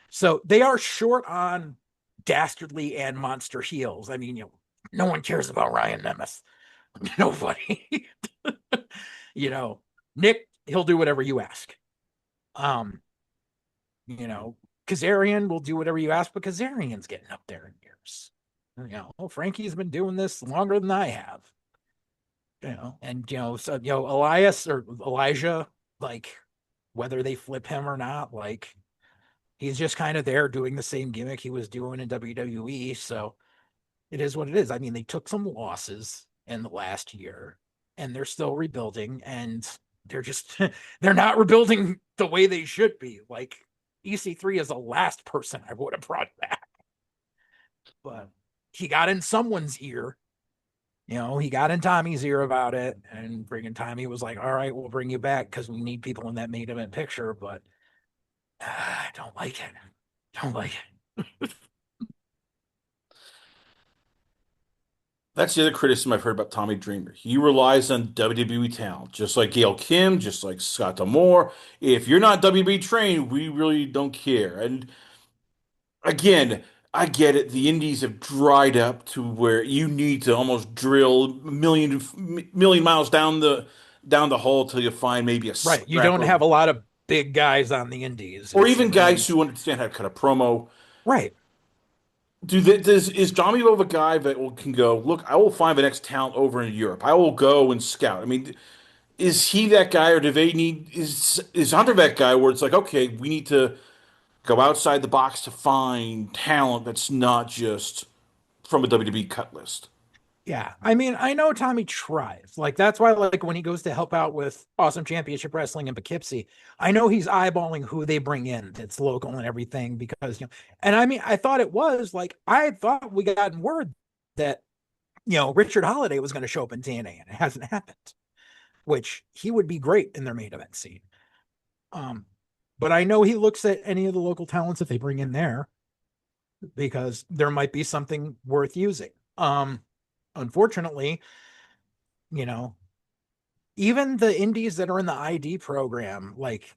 So they are short on dastardly and monster heels. I mean, no one cares about Ryan Nemeth. Nobody. you know, Nick, he'll do whatever you ask. Um, Kazarian will do whatever you ask, but Kazarian's getting up there in years. Frankie's been doing this longer than I have. And Elias or Elijah, like whether they flip him or not, like he's just kind of there doing the same gimmick he was doing in WWE. So it is what it is. I mean, they took some losses in the last year and they're still rebuilding, and they're just they're not rebuilding the way they should be. Like EC3 is the last person I would have brought back. But he got in someone's ear. He got in Tommy's ear about it, and bringing Tommy was like, all right, we'll bring you back because we need people in that main event picture. But I don't like it. Don't like it. That's the other criticism I've heard about Tommy Dreamer. He relies on WWE talent, just like Gail Kim, just like Scott D'Amore. If you're not WWE trained, we really don't care. And again, I get it. The indies have dried up to where you need to almost drill a million miles down the hole till you find maybe a Right. You scrap don't of, have a lot of big guys on the indies. or It's even and guys and who understand how to cut a promo. right. Is Tommy Love a guy that can go, look, I will find the next talent over in Europe. I will go and scout. I mean, is he that guy, or do they need is Hunter that guy where it's like, okay, we need to go outside the box to find talent that's not just from a WWE cut list. Yeah. I mean, I know Tommy tries. Like that's why like when he goes to help out with Awesome Championship Wrestling in Poughkeepsie, I know he's eyeballing who they bring in that's local and everything because and I mean, I thought it was like I thought we gotten word that Richard Holiday was going to show up in TNA and it hasn't happened, which he would be great in their main event scene. Um but I know he looks at any of the local talents that they bring in there because there might be something worth using. Unfortunately, you know, even the indies that are in the ID program, like,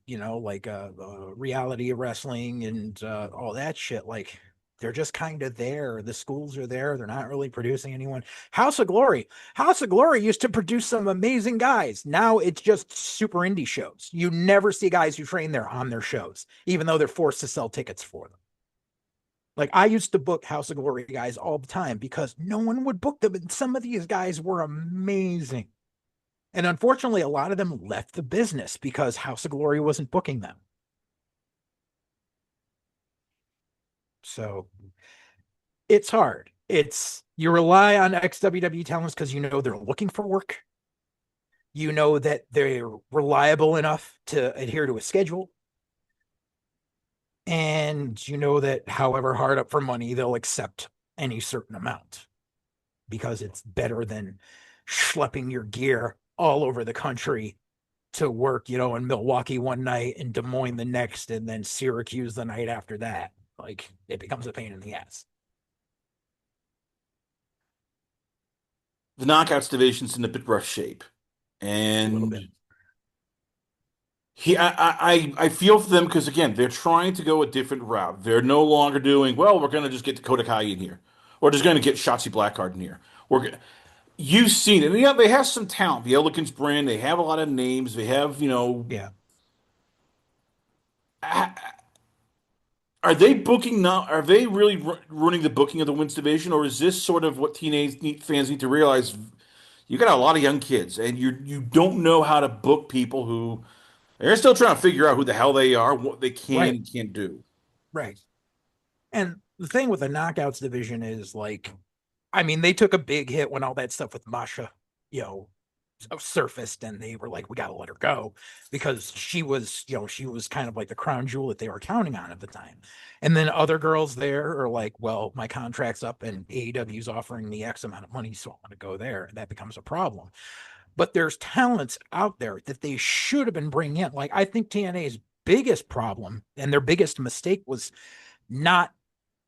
reality wrestling and all that shit, like, they're just kind of there. The schools are there. They're not really producing anyone. House of Glory. House of Glory used to produce some amazing guys. Now it's just super indie shows. You never see guys who train there on their shows, even though they're forced to sell tickets for them. Like I used to book House of Glory guys all the time because no one would book them. And some of these guys were amazing. And unfortunately, a lot of them left the business because House of Glory wasn't booking them. So it's hard. It's you rely on ex-WWE talents because they're looking for work. You know that they're reliable enough to adhere to a schedule. And you know that however hard up for money, they'll accept any certain amount because it's better than schlepping your gear all over the country to work, in Milwaukee one night and Des Moines the next, and then Syracuse the night after that. Like it becomes a pain in the ass. The Knockouts division's in a bit rough shape, A little bit. and I feel for them because again, they're trying to go a different route. They're no longer doing well. We're going to just get Dakota Kai in here, or just going to get Shotzi Blackheart in here. You've seen it. And, yeah, they have some talent. The Elegance brand. They have a lot of names. They have Yeah. Are they booking now? Are they really running the booking of the Women's division, or is this sort of what fans need to realize? You got a lot of young kids, and you don't know how to book people who they're still trying to figure out who the hell they are, what they can Right. and can't do. Right. And the thing with the knockouts division is like, I mean, they took a big hit when all that stuff with Masha, you know, surfaced and they were like, we got to let her go because she was kind of like the crown jewel that they were counting on at the time. And then other girls there are like, well, my contract's up and AEW's offering me X amount of money, so I'm going to go there. And that becomes a problem. But there's talents out there that they should have been bringing in. Like, I think TNA's biggest problem and their biggest mistake was not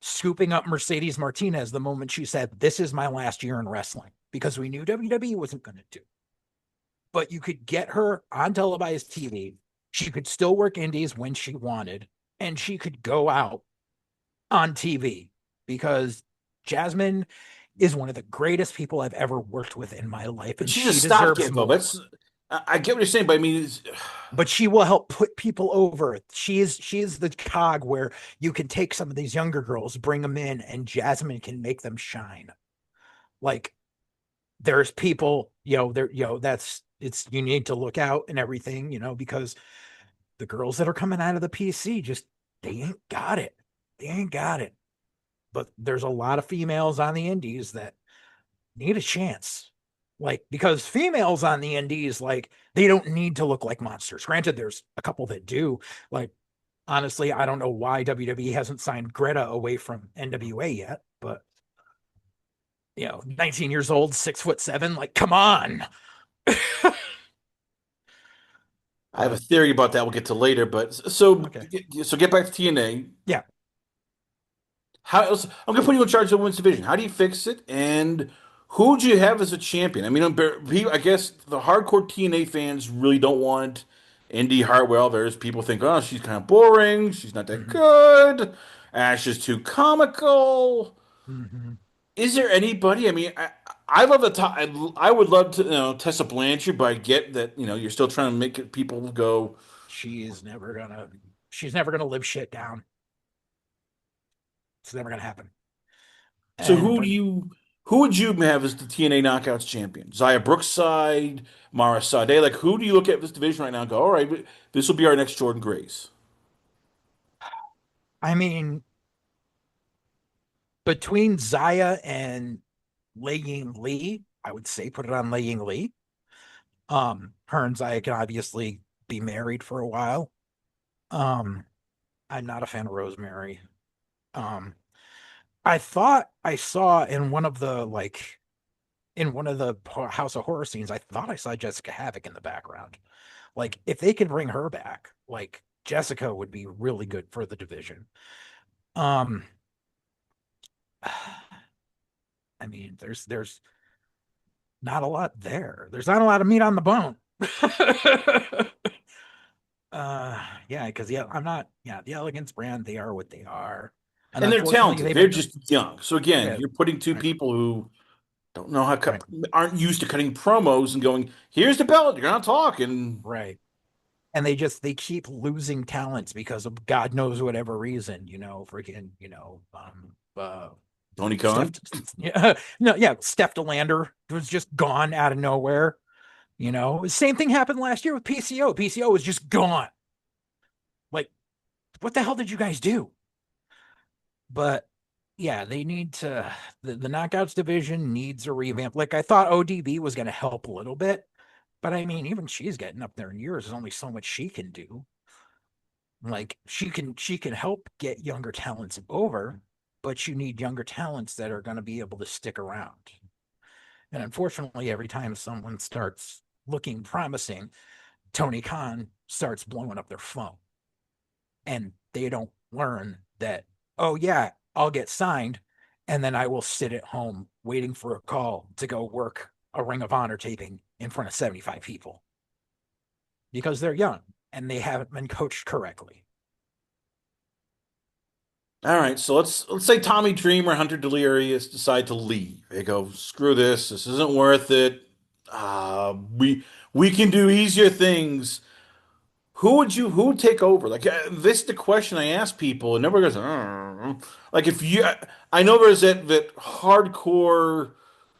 scooping up Mercedes Martinez the moment she said, this is my last year in wrestling, because we knew WWE wasn't going to do. But you could get her on televised TV. She could still work indies when she wanted, and she could go out on TV because Jasmine is one of the greatest people I've ever worked with in my life, But and she's a she deserves stopgap, though. more. I get what you're saying, but I mean, But she will help put people over. She is the cog where you can take some of these younger girls, bring them in, and Jasmine can make them shine. Like there's people, there, that's it's you need to look out and everything, because the girls that are coming out of the PC just they ain't got it. They ain't got it. But there's a lot of females on the indies that need a chance. Like, because females on the indies, like, they don't need to look like monsters. Granted, there's a couple that do. Like, honestly, I don't know why WWE hasn't signed Greta away from NWA yet, but 19 years old, 6'7", like, come on. I have a But theory about that. We'll get to later. But okay. so get back to TNA. Yeah. How else? I'm gonna put you in charge of the women's division. How do you fix it? And who do you have as a champion? I mean, I guess the hardcore TNA fans really don't want Indy Hartwell. There's people think, oh, she's kind of boring. She's not that Mm-hmm. good. Ash is too comical. Mm-hmm. Is there anybody? I mean, I love the top. I would love to, Tessa Blanchard, but I get that, you're still trying to make people go. She's never gonna she's never gonna live shit down. It's never gonna happen. So And but who would you have as the TNA Knockouts champion? Zaya Brookside, Mara Sade? Like, who do you look at this division right now and go, all right, this will be our next Jordan Grace? I mean, between Zaya and Lei Ying Lee, I would say put it on Lei Ying Lee. Her and Zaya can obviously be married for a while. Um, I'm not a fan of Rosemary. Um, I thought I saw in one of the House of Horror scenes, I thought I saw Jessica Havoc in the background. Like, if they could bring her back, like Jessica would be really good for the division. Um, I mean, there's not a lot there. There's not a lot of meat on the bone. Yeah, because I'm not, yeah, the Elegance brand, they are what they are. And And they're unfortunately, talented. they've They're been just young. So again, yeah, you're putting two right, people who don't know how to right, cut, aren't used to cutting promos and going, "Here's the belt. You're not talking." right. And they keep losing talents because of God knows whatever reason, freaking, Tony Steph, Khan. yeah, no, yeah, Steph DeLander was just gone out of nowhere. The same thing happened last year with PCO. PCO was just gone. Like, what the hell did you guys do? But yeah, they need to. The knockouts division needs a revamp. Like, I thought ODB was going to help a little bit, but I mean, even she's getting up there in years. There's only so much she can do. Like, she can help get younger talents over, but you need younger talents that are going to be able to stick around. And unfortunately, every time someone starts looking promising, Tony Khan starts blowing up their phone, and they don't learn that, oh yeah, I'll get signed, and then I will sit at home waiting for a call to go work a Ring of Honor taping in front of 75 people because they're young and they haven't been coached correctly. All right, so let's say Tommy Dreamer, Hunter Delirious decide to leave. They go, screw this. This isn't worth it. We can do easier things. Who would take over? Like this is the question I ask people, and everybody goes, like if you, I know there's that hardcore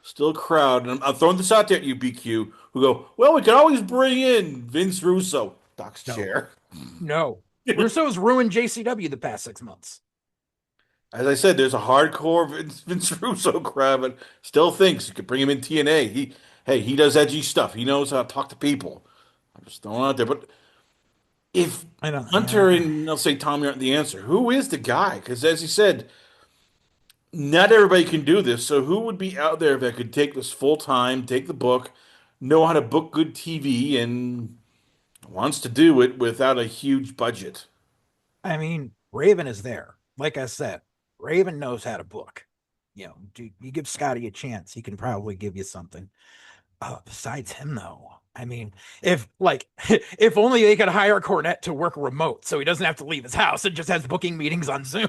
still crowd, and I'm throwing this out there at you, BQ, who go, well, we could always bring in Vince Russo, Doc's No, chair. no. Russo's ruined JCW the past 6 months. As I said, there's a hardcore Vince Russo crowd, but still thinks you could bring him in TNA. He does edgy stuff. He knows how to talk to people. I'm just throwing it out there, but if I don't, Hunter yeah. and let's say Tommy aren't the answer, who is the guy? Because as you said, not everybody can do this. So who would be out there that could take this full time, take the book, know how to book good TV, and wants to do it without a huge budget? I mean, Raven is there. Like I said, Raven knows how to book. You give Scotty a chance, he can probably give you something. Besides him, though, I mean, if like, if only they could hire Cornette to work remote, so he doesn't have to leave his house and just has booking meetings on Zoom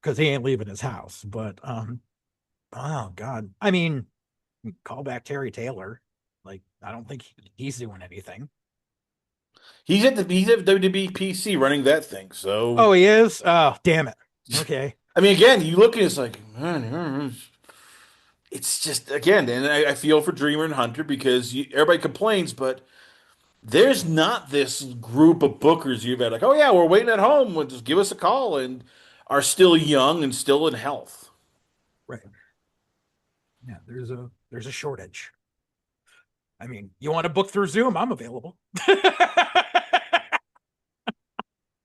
because he ain't leaving his house. But oh god, I mean, call back Terry Taylor. Like, I don't think he's doing anything. He's at WWE PC running that thing. So Oh, he is. Oh, damn it. Okay. I mean, again, you look at it, it's like, man, it's just again, and I feel for Dreamer and Hunter because everybody complains, but there's not this group of bookers you've had like, oh yeah, we're waiting at home. Well, just give us a call and are still young and still in health. Right. Yeah. There's a shortage. I mean, you want to book through Zoom? I'm available. I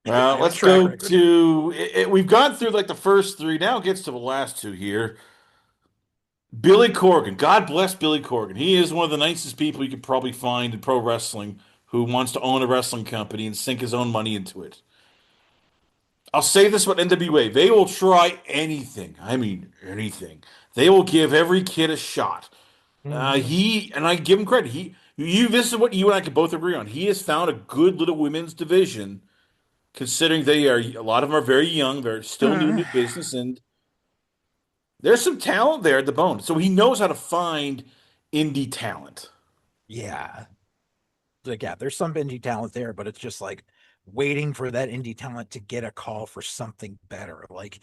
Well, have a let's track go record. to we've gone through like the first three. Now it gets to the last two here. Billy Corgan. God bless Billy Corgan. He is one of the nicest people you could probably find in pro wrestling who wants to own a wrestling company and sink his own money into it. I'll say this about NWA. They will try anything. I mean, anything. They will give every kid a shot. Mm-hmm. And I give him credit. This is what you and I could both agree on. He has found a good little women's division, considering a lot of them are very young. They're still new to business, and there's some talent there at the bone. So he knows how to find indie talent. Yeah. Like, yeah, there's some indie talent there, but it's just like waiting for that indie talent to get a call for something better. Like,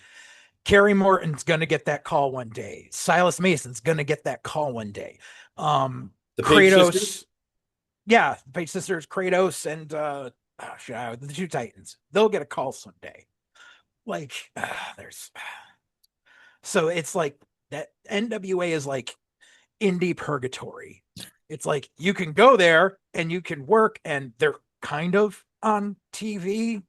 Kerry Morton's gonna get that call one day. Silas Mason's gonna get that call one day. The Page Kratos, sisters. yeah, Page Sisters, Kratos, and the two Titans. They'll get a call someday. Like, there's so it's like that NWA is like indie purgatory. It's like you can go there and you can work, and they're kind of on TV.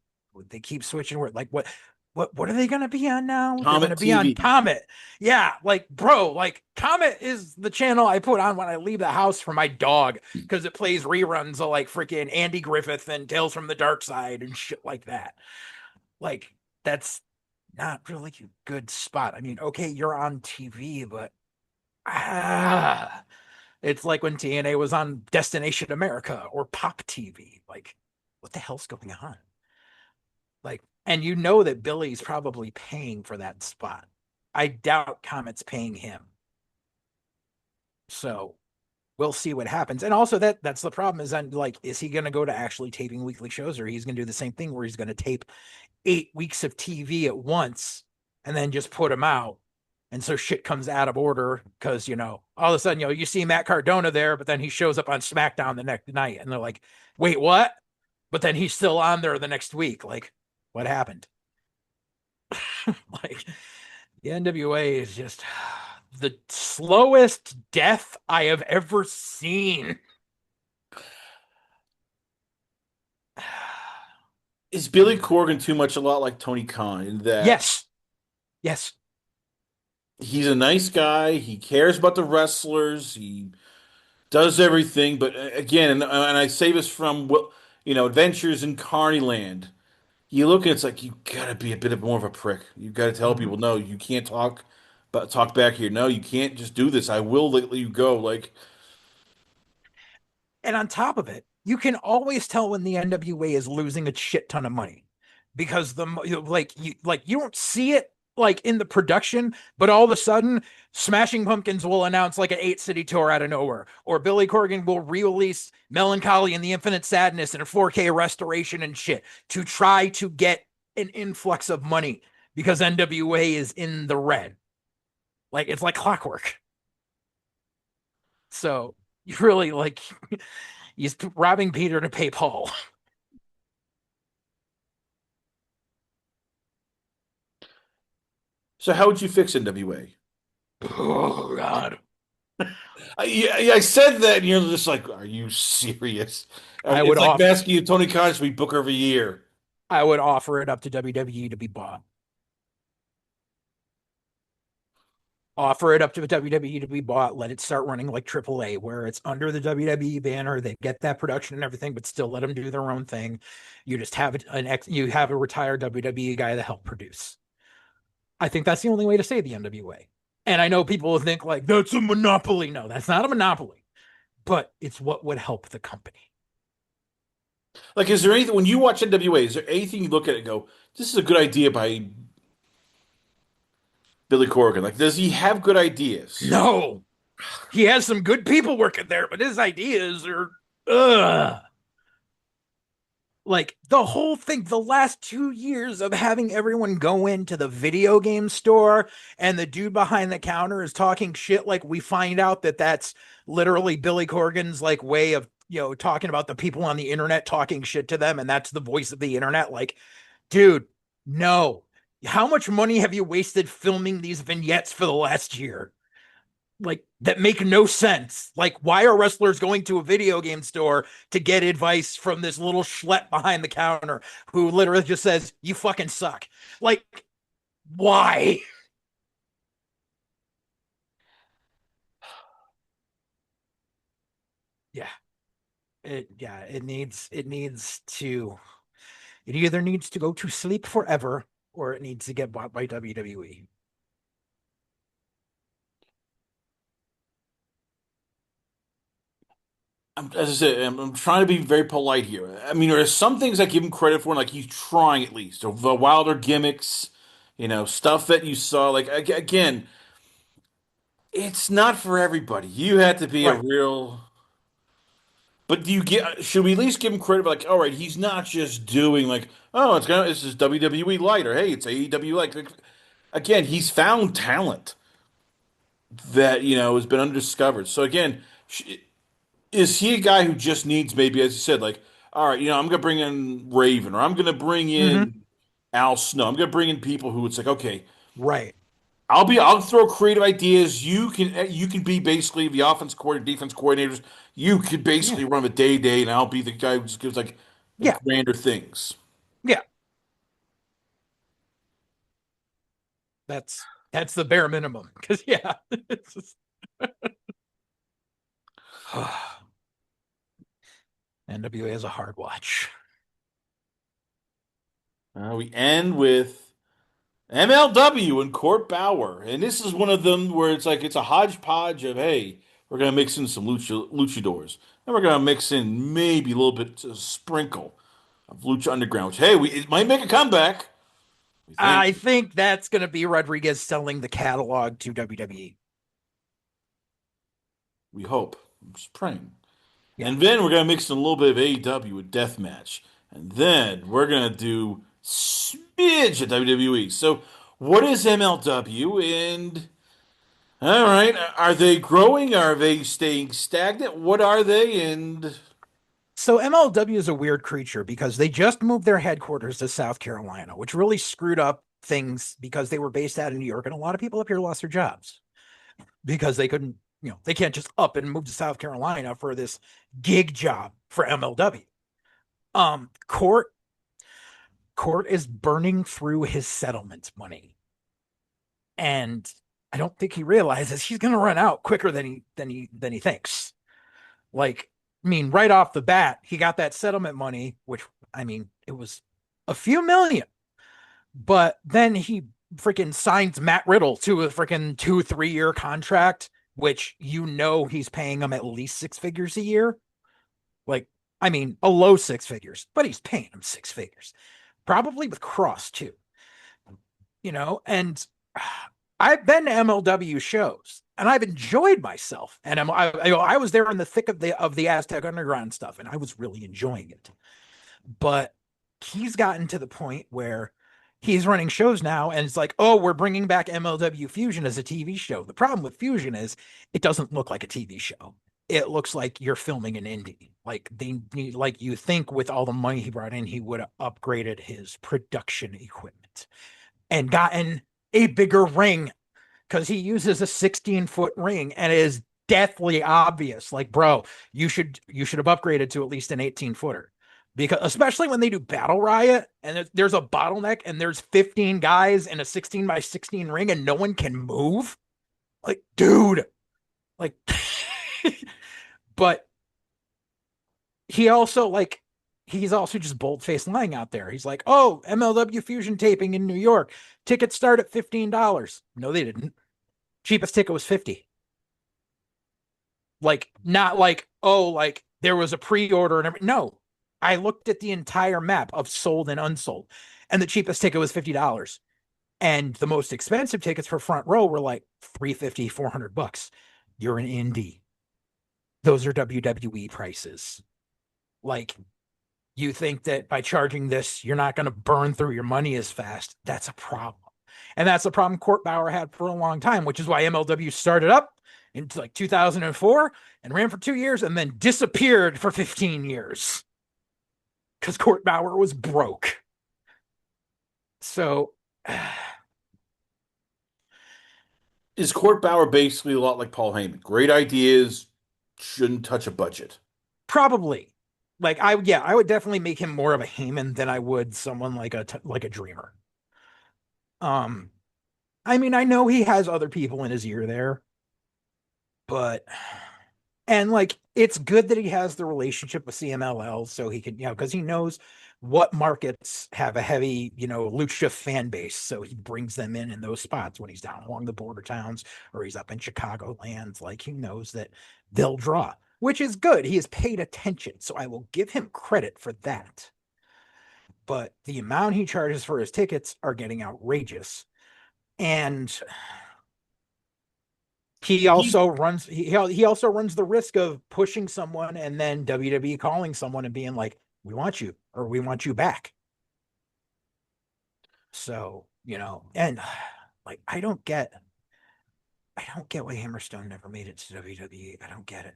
They keep switching where like what are they gonna be on now? They're Comet gonna be on TV. Comet. Yeah, like bro, like Comet is the channel I put on when I leave the house for my dog because it plays reruns of like freaking Andy Griffith and Tales from the Dark Side and shit like that. Like that's not really a good spot. I mean, okay, you're on TV, but ah, it's like when TNA was on Destination America or Pop TV. Like, what the hell's going on? Like, and you know that Billy's probably paying for that spot. I doubt Comet's paying him. So we'll see what happens. And also that's the problem is then like, is he gonna go to actually taping weekly shows, or he's gonna do the same thing where he's gonna tape 8 weeks of TV at once and then just put them out. And so shit comes out of order because, all of a sudden, you see Matt Cardona there, but then he shows up on SmackDown the next night and they're like, wait, what? But then he's still on there the next week. Like, what happened? Like, the NWA is just the slowest death I have ever seen. Is Billy Corgan too much a lot like Tony Khan in that Yes. Yes. he's a nice guy, he cares about the wrestlers, he does everything, but again, and I say this from Adventures in Carnyland. You look at it's like you gotta be a bit of more of a prick. You gotta tell Mm-hmm. people, no, you can't talk back here. No, you can't just do this. I will let you go. Like, And on top of it, you can always tell when the NWA is losing a shit ton of money because you don't see it like in the production, but all of a sudden Smashing Pumpkins will announce like an 8 city tour out of nowhere, or Billy Corgan will re-release Melancholy and the Infinite Sadness in a 4K restoration and shit to try to get an influx of money because NWA is in the red. Like it's like clockwork. So you really like he's robbing Peter to pay Paul. so how would you fix NWA? Oh God. I said that, and you're just like, are you serious? I would It's like off asking you Tony Khan to be Booker every year. I would offer it up to WWE to be bought. Offer it up to WWE to be bought. Let it start running like AAA, where it's under the WWE banner. They get that production and everything, but still let them do their own thing. You just have you have a retired WWE guy to help produce. I think that's the only way to save the NWA. And I know people will think like that's a monopoly. No, that's not a monopoly, but it's what would help the company. Like, is there anything when you watch NWA? Is there anything you look at it and go, "This is a good idea by Billy Corgan"? Like, does he have good ideas? No, he has some good people working there, but his ideas are ugh. Like the whole thing, the last 2 years of having everyone go into the video game store and the dude behind the counter is talking shit, like we find out that that's literally Billy Corgan's like way of talking about the people on the internet, talking shit to them, and that's the voice of the internet. Like, dude, no. How much money have you wasted filming these vignettes for the last year? Like that make no sense. Like, why are wrestlers going to a video game store to get advice from this little schlep behind the counter who literally just says, "You fucking suck"? Like, why? Yeah, it either needs to go to sleep forever or it needs to get bought by WWE. As I said, I'm trying to be very polite here. I mean, there are some things I give him credit for, like he's trying at least. So the Wilder gimmicks, stuff that you saw. Like again, it's not for everybody. You have to be a Right. real. But do you get? Should we at least give him credit? Like, all right, he's not just doing like, oh, it's just WWE light, or hey, it's AEW light. Like, again, he's found talent that has been undiscovered. So again, is he a guy who just needs maybe, as you said, like, all right, I'm gonna bring in Raven, or I'm gonna bring Mm-hmm. in Al Snow. I'm going to bring in people who it's like, okay, Right. I'll throw creative ideas. You can be basically the offense coordinator, defense coordinators. You could Yeah. basically run the day to day, and I'll be the guy who just gives like Yeah. grander things. Yeah. That's the bare minimum. Because yeah, it's just NWA is a hard watch. We end with MLW and Court Bauer, and this is one of them where it's like it's a hodgepodge of hey, we're gonna mix in some luchadors, and we're gonna mix in maybe a little bit a sprinkle of Lucha Underground. Which hey, it might make a comeback. We think, I think that's going to be Rodriguez selling the catalog to WWE. we hope. I'm just praying. Yeah. And then we're gonna mix in a little bit of AEW with deathmatch, and then we're gonna do smidge of WWE. So, what is MLW? And all right, are they growing? Are they staying stagnant? What are they? And So MLW is a weird creature because they just moved their headquarters to South Carolina, which really screwed up things because they were based out of New York, and a lot of people up here lost their jobs because they couldn't, they can't just up and move to South Carolina for this gig job for MLW. Court Court is burning through his settlement money, and I don't think he realizes he's going to run out quicker than he thinks. Like, I mean, right off the bat, he got that settlement money, which I mean, it was a few million, but then he freaking signs Matt Riddle to a freaking 2 3 year contract, which he's paying him at least six figures a year. Like, I mean, a low six figures, but he's paying him six figures, probably with Cross too. And I've been to MLW shows and I've enjoyed myself. And I was there in the thick of the Aztec Underground stuff, and I was really enjoying it. But he's gotten to the point where he's running shows now, and it's like, oh, we're bringing back MLW Fusion as a TV show. The problem with Fusion is it doesn't look like a TV show. It looks like you're filming an indie. Like you think with all the money he brought in, he would have upgraded his production equipment and gotten a bigger ring because he uses a 16-foot ring and it is deathly obvious. Like, bro, you should have upgraded to at least an 18-footer. Because especially when they do Battle Riot and there's a bottleneck and there's 15 guys in a 16 by 16 ring and no one can move. Like, dude, like, but he's also just bold-faced lying out there. He's like, oh, MLW Fusion taping in New York. Tickets start at $15. No, they didn't. Cheapest ticket was 50. Like, not like, oh, like there was a pre-order and everything. No. I looked at the entire map of sold and unsold, and the cheapest ticket was $50. And the most expensive tickets for front row were like 350, $400. You're an indie. Those are WWE prices. Like, you think that by charging this, you're not going to burn through your money as fast. That's a problem. And that's the problem Court Bauer had for a long time, which is why MLW started up in like 2004 and ran for 2 years and then disappeared for 15 years because Court Bauer was broke. So is Court Bauer basically a lot like Paul Heyman? Great ideas, shouldn't touch a budget. probably, like, I would definitely make him more of a Heyman than I would someone like a Dreamer. Um, I mean, I know he has other people in his ear there, but and like it's good that he has the relationship with CMLL so he can, because he knows what markets have a heavy, lucha fan base. So he brings them in those spots when he's down along the border towns or he's up in Chicago lands. Like he knows that they'll draw, which is good. He has paid attention. So I will give him credit for that. But the amount he charges for his tickets are getting outrageous. And he He also runs he also runs the risk of pushing someone and then WWE calling someone and being like, "We want you," or "We want you back." So, and like I don't get why Hammerstone never made it to WWE. I don't get it.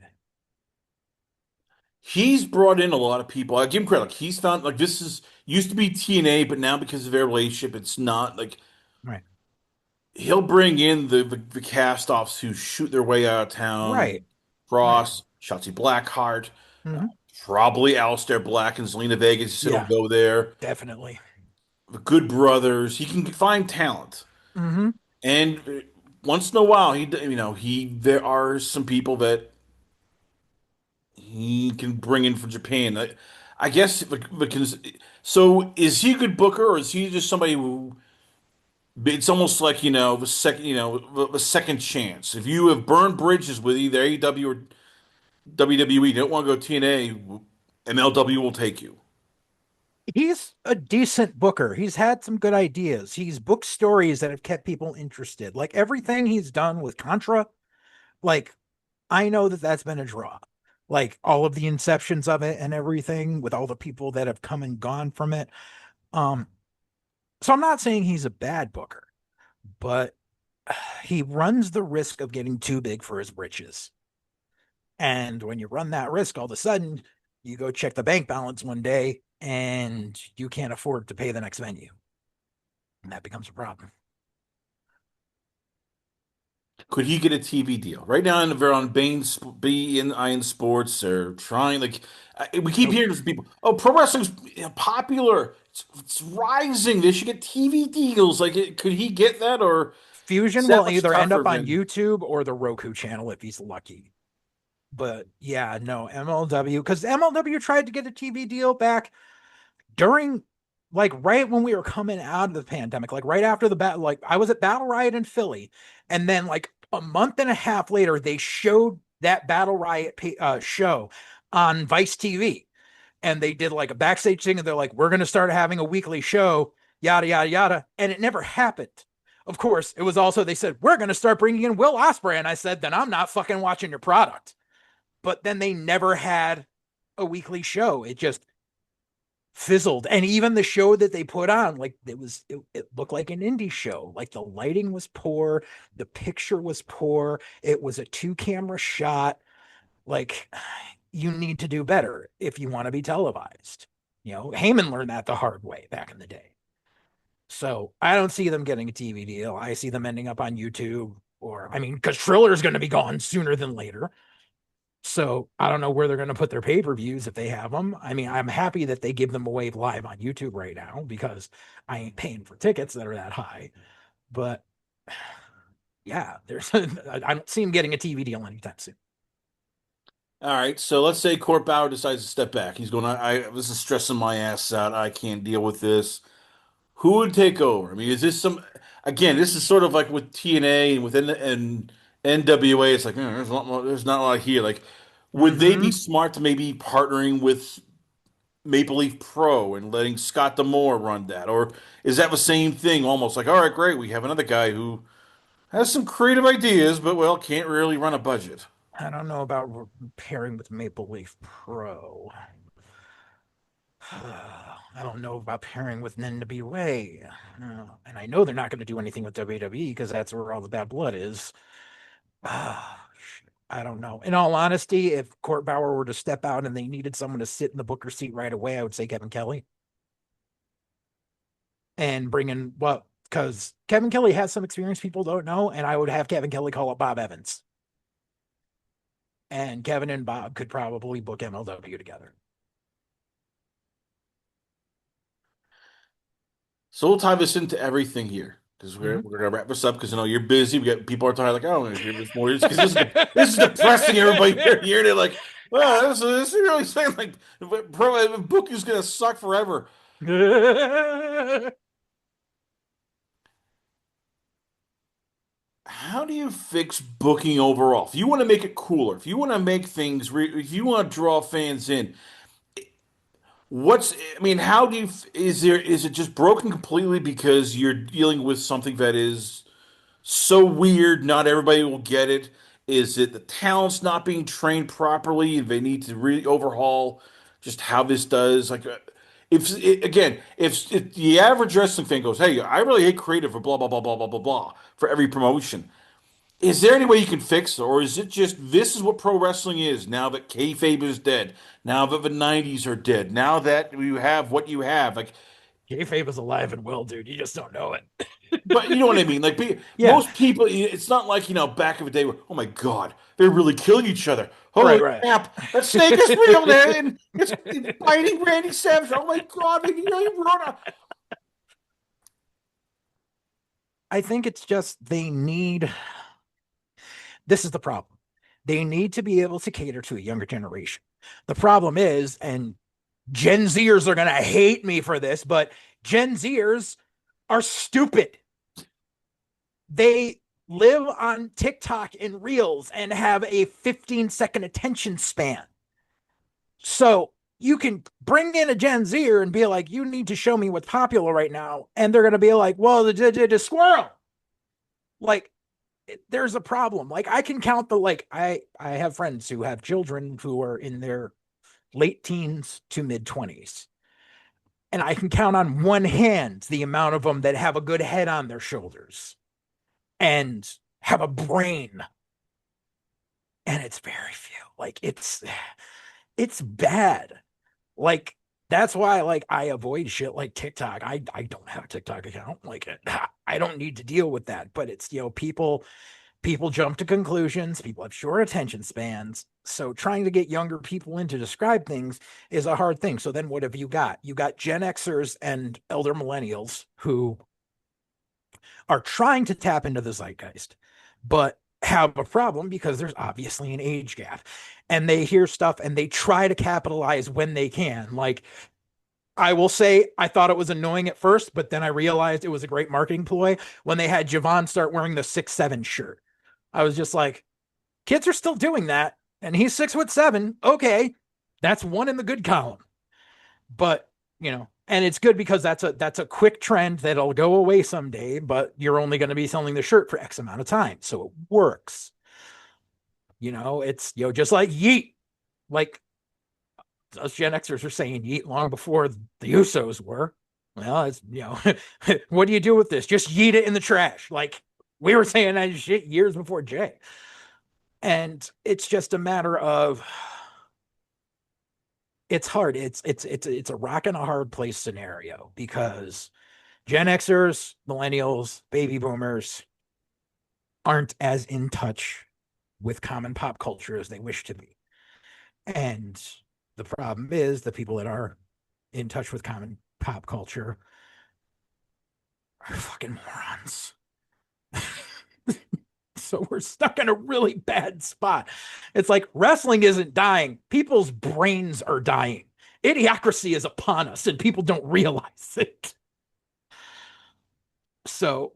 He's brought in a lot of people. I give him credit. Like he's found like this is used to be TNA, but now because of their relationship, it's not like Right. he'll bring in the cast offs who shoot their way out of Right. town. Right. Cross, Shotzi Blackheart, Hmm. probably Aleister Black and Zelina Vega. He said he'll Yeah, go there. definitely. The Good Brothers. He can find talent, Hmm. and once in a while, he there are some people that he can bring in from Japan. I guess so. Is he a good booker, or is he just somebody who? It's almost like the second, the second chance. If you have burned bridges with either AEW or WWE, you don't want to go TNA, MLW will take you. He's a decent booker. He's had some good ideas. He's booked stories that have kept people interested. Like everything he's done with Contra, like I know that that's been a draw. Like all of the inceptions of it and everything with all the people that have come and gone from it. Um, so I'm not saying he's a bad booker, but he runs the risk of getting too big for his britches. And when you run that risk, all of a sudden you go check the bank balance one day and you can't afford to pay the next venue. And that becomes a problem. Could he get a TV deal? Right now, they're on B and Iron Sports. They're trying. We keep Nope. hearing from people, "Oh, pro wrestling's popular. It's rising. They should get TV deals." Could he get that, or is Fusion that will much either end tougher up on than? YouTube or the Roku channel if he's lucky. But yeah, no, MLW, because MLW tried to get a TV deal back during, like, right when we were coming out of the pandemic, like, right after the battle. Like, I was at Battle Riot in Philly. And then, like, a month and a half later, they showed that Battle Riot show on Vice TV. And they did like a backstage thing. And they're like, we're going to start having a weekly show, yada, yada, yada. And it never happened. Of course, it was also, they said, we're going to start bringing in Will Ospreay. And I said, then I'm not fucking watching your product. But then they never had a weekly show. It just fizzled. And even the show that they put on, like it looked like an indie show. Like the lighting was poor, the picture was poor, it was a two-camera shot. Like you need to do better if you want to be televised. Heyman learned that the hard way back in the day. So I don't see them getting a TV deal. I see them ending up on YouTube, or I mean, because Triller's going to be gone sooner than later. So I don't know where they're going to put their pay-per-views if they have them. I mean, I'm happy that they give them away live on YouTube right now because I ain't paying for tickets that are that high. But yeah, I don't see him getting a TV deal anytime soon. All right, so let's say Court Bauer decides to step back. He's going, this is stressing my ass out. I can't deal with this. Who would take over? I mean, is this again, this is sort of like with TNA and within and NWA, it's like, there's not a lot here. Like, would they be Mm-hmm. smart to maybe partnering with Maple Leaf Pro and letting Scott D'Amore run that? Or is that the same thing almost like, all right, great, we have another guy who has some creative ideas, but well, can't really run a budget. I don't know about pairing with Maple Leaf Pro. I don't know about pairing with NWA. And I know they're not going to do anything with WWE because that's where all the bad blood is. I don't know. In all honesty, if Court Bauer were to step out and they needed someone to sit in the Booker seat right away, I would say Kevin Kelly and bring in, well, because Kevin Kelly has some experience people don't know, and I would have Kevin Kelly call up Bob Evans. And Kevin and Bob could probably book MLW together. So we'll tie this into everything here because we're, Mm-hmm. we're gonna wrap this up because you're busy. We got people are tired, like, oh, I want to hear this more because this is depressing. Everybody here, they're like, well, this is really saying like booking's gonna suck forever. How do you fix booking overall? If you want to make it cooler, if you want to make if you want to draw fans in, I mean, how do you, is it just broken completely because you're dealing with something that is so weird, not everybody will get it? Is it the talent's not being trained properly? They need to really overhaul just how this does. If the average wrestling fan goes, "Hey, I really hate creative for blah blah blah blah blah blah blah for every promotion," Is there any way you can fix it, or is it just this is what pro wrestling is now that kayfabe is dead, now that the '90s are dead, now that you have what you have? Like, Kayfabe is alive and well, dude. You just don't know it. but you know what I mean? Like, Yeah, most people, it's not like, back in the day where, oh my God, they're really killing each other. right, Holy right. crap, that snake is real, man. It's biting Randy Savage. Oh my God, they really run a. I think it's just they need this is the problem. They need to be able to cater to a younger generation. The problem is, and Gen Zers are going to hate me for this, but Gen Zers are stupid. They live on TikTok and Reels and have a 15-second attention span. So you can bring in a Gen Zer and be like, you need to show me what's popular right now. And they're going to be like, well, the squirrel. Like, there's a problem. Like, I can count I have friends who have children who are in their late teens to mid 20s. And I can count on one hand the amount of them that have a good head on their shoulders and have a brain. And it's very few. Like, it's bad. Like, that's why I avoid shit like TikTok. I don't have a TikTok account. Like, I don't need to deal with that. But it's, people jump to conclusions. People have short attention spans. So trying to get younger people in to describe things is a hard thing. So then what have you got? You got Gen Xers and elder millennials who are trying to tap into the zeitgeist, but have a problem because there's obviously an age gap. And they hear stuff and they try to capitalize when they can. Like, I will say, I thought it was annoying at first, but then I realized it was a great marketing ploy when they had Javon start wearing the 6'7" shirt. I was just like, kids are still doing that, and he's 6'7". Okay, that's one in the good column. But and it's good because that's a quick trend that'll go away someday. But you're only going to be selling the shirt for X amount of time, so it works. It's just like Yeet. Like, us Gen Xers are saying Yeet long before the Usos were. Well, it's what do you do with this? Just yeet it in the trash. Like, we were saying that shit years before Jay. And it's just a matter of it's hard. It's a rock and a hard place scenario because Gen Xers, millennials, baby boomers aren't as in touch with common pop culture as they wish to be. And the problem is the people that are in touch with common pop culture are fucking morons. So we're stuck in a really bad spot. It's like wrestling isn't dying. People's brains are dying. Idiocracy is upon us and people don't realize it. So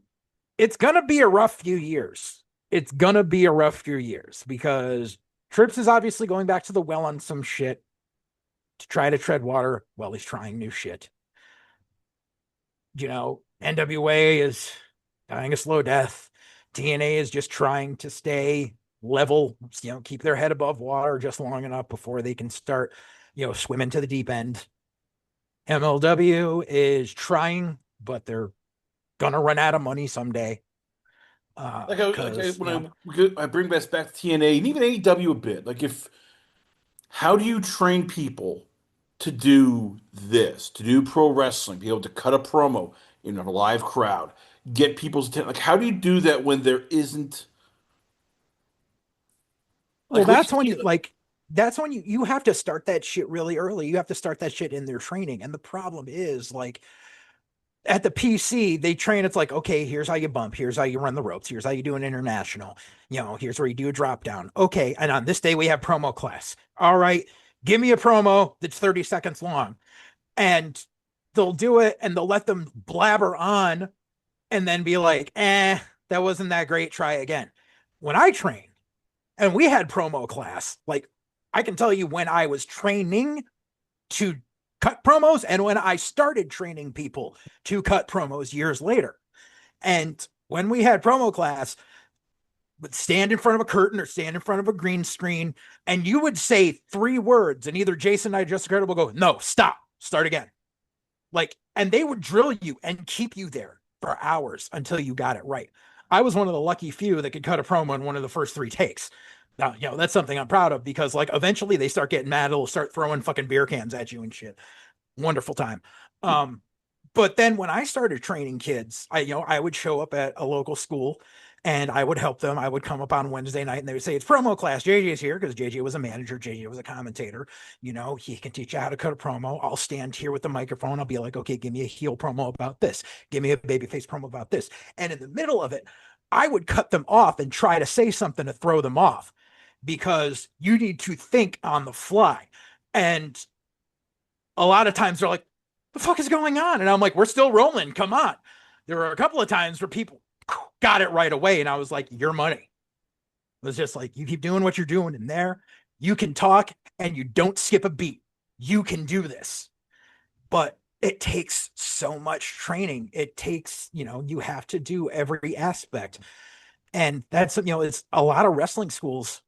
it's going to be a rough few years. It's going to be a rough few years because Trips is obviously going back to the well on some shit to try to tread water while he's trying new shit. NWA is dying a slow death. TNA is just trying to stay level, keep their head above water just long enough before they can start, swimming to the deep end. MLW is trying, but they're gonna run out of money someday. Because When I bring this back to TNA and even AEW a bit, like, if how do you train people to do this, to do pro wrestling, be able to cut a promo in a live crowd, get people's attention? Like, how do you do that when there isn't, well, like, what you that's when see? you have to start that shit really early. You have to start that shit in their training. And the problem is, like, at the PC, they train. It's like, okay, here's how you bump. Here's how you run the ropes. Here's how you do an international. Here's where you do a drop down. Okay. And on this day, we have promo class. All right. Give me a promo that's 30 seconds long. And they'll do it and they'll let them blabber on and then be like, that wasn't that great. Try again. When I trained and we had promo class, like, I can tell you when I was training to cut promos and when I started training people to cut promos years later. And when we had promo class, would stand in front of a curtain or stand in front of a green screen, and you would say 3 words, and either Jason and I, Just Incredible, go, no, stop, start again. Like, and they would drill you and keep you there for hours until you got it right. I was one of the lucky few that could cut a promo in one of the first three takes. Now, that's something I'm proud of because like eventually they start getting mad, they'll start throwing fucking beer cans at you and shit. Wonderful time. Um, but then when I started training kids, I would show up at a local school and I would help them. I would come up on Wednesday night and they would say, it's promo class. JJ's here because JJ was a manager. JJ was a commentator. He can teach you how to cut a promo. I'll stand here with the microphone. I'll be like, okay, give me a heel promo about this. Give me a babyface promo about this. And in the middle of it, I would cut them off and try to say something to throw them off because you need to think on the fly. And a lot of times they're like, the fuck is going on? And I'm like, we're still rolling. Come on. There were a couple of times where people got it right away. And I was like, your money. It was just like, you keep doing what you're doing in there. You can talk and you don't skip a beat. You can do this. But it takes so much training. It takes, you have to do every aspect. And that's, it's a lot of wrestling schools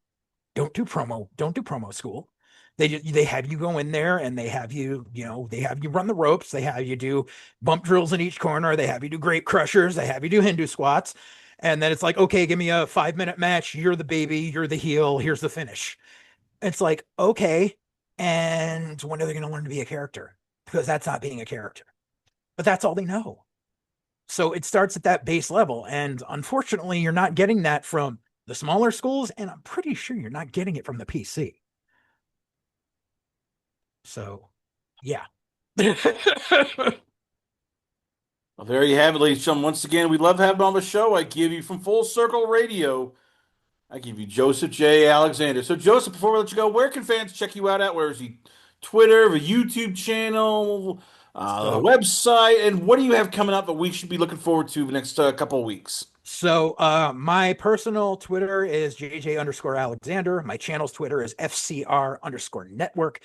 don't do promo school. They have you go in there and they have you, they have you run the ropes. They have you do bump drills in each corner. They have you do great crushers. They have you do Hindu squats. And then it's like, okay, give me a 5-minute match. You're the baby. You're the heel. Here's the finish. It's like, okay. And when are they going to learn to be a character? Because that's not being a character. But that's all they know. So it starts at that base level. And unfortunately, you're not getting that from the smaller schools. And I'm pretty sure you're not getting it from the PC. So, yeah. Well, there you have it, ladies and gentlemen. Once again, we love having on the show. I give you from Full Circle Radio, I give you Joseph J. Alexander. So, Joseph, before we let you go, where can fans check you out at? Where is he? Twitter, the YouTube channel, the So, website, and what do you have coming up that we should be looking forward to the next couple of weeks? my personal Twitter is JJ underscore Alexander. My channel's Twitter is FCR underscore network.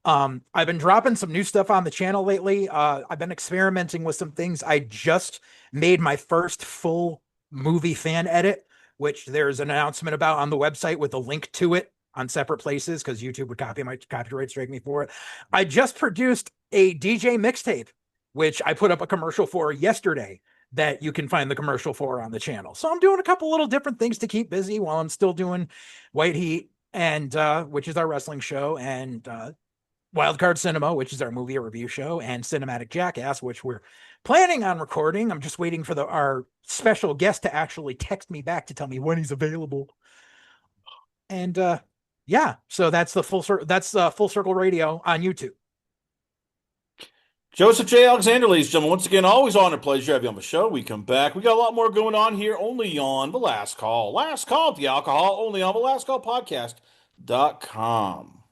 I've been dropping some new stuff on the channel lately. I've been experimenting with some things. I just made my first full movie fan edit, which there's an announcement about on the website with a link to it on separate places because YouTube would copyright strike me for it. I just produced a DJ mixtape, which I put up a commercial for yesterday that you can find the commercial for on the channel. So I'm doing a couple little different things to keep busy while I'm still doing White Heat and which is our wrestling show, and Wildcard Cinema, which is our movie review show, and Cinematic Jackass, which we're planning on recording. I'm just waiting for our special guest to actually text me back to tell me when he's available. And yeah, so that's the Full Circle Radio on YouTube. Joseph J. Alexander, ladies and gentlemen, once again, always honor, pleasure to have you on the show. We come back. We got a lot more going on here, only on The Last Call. Last Call at the Alcohol, only on the Last Call Podcast.com.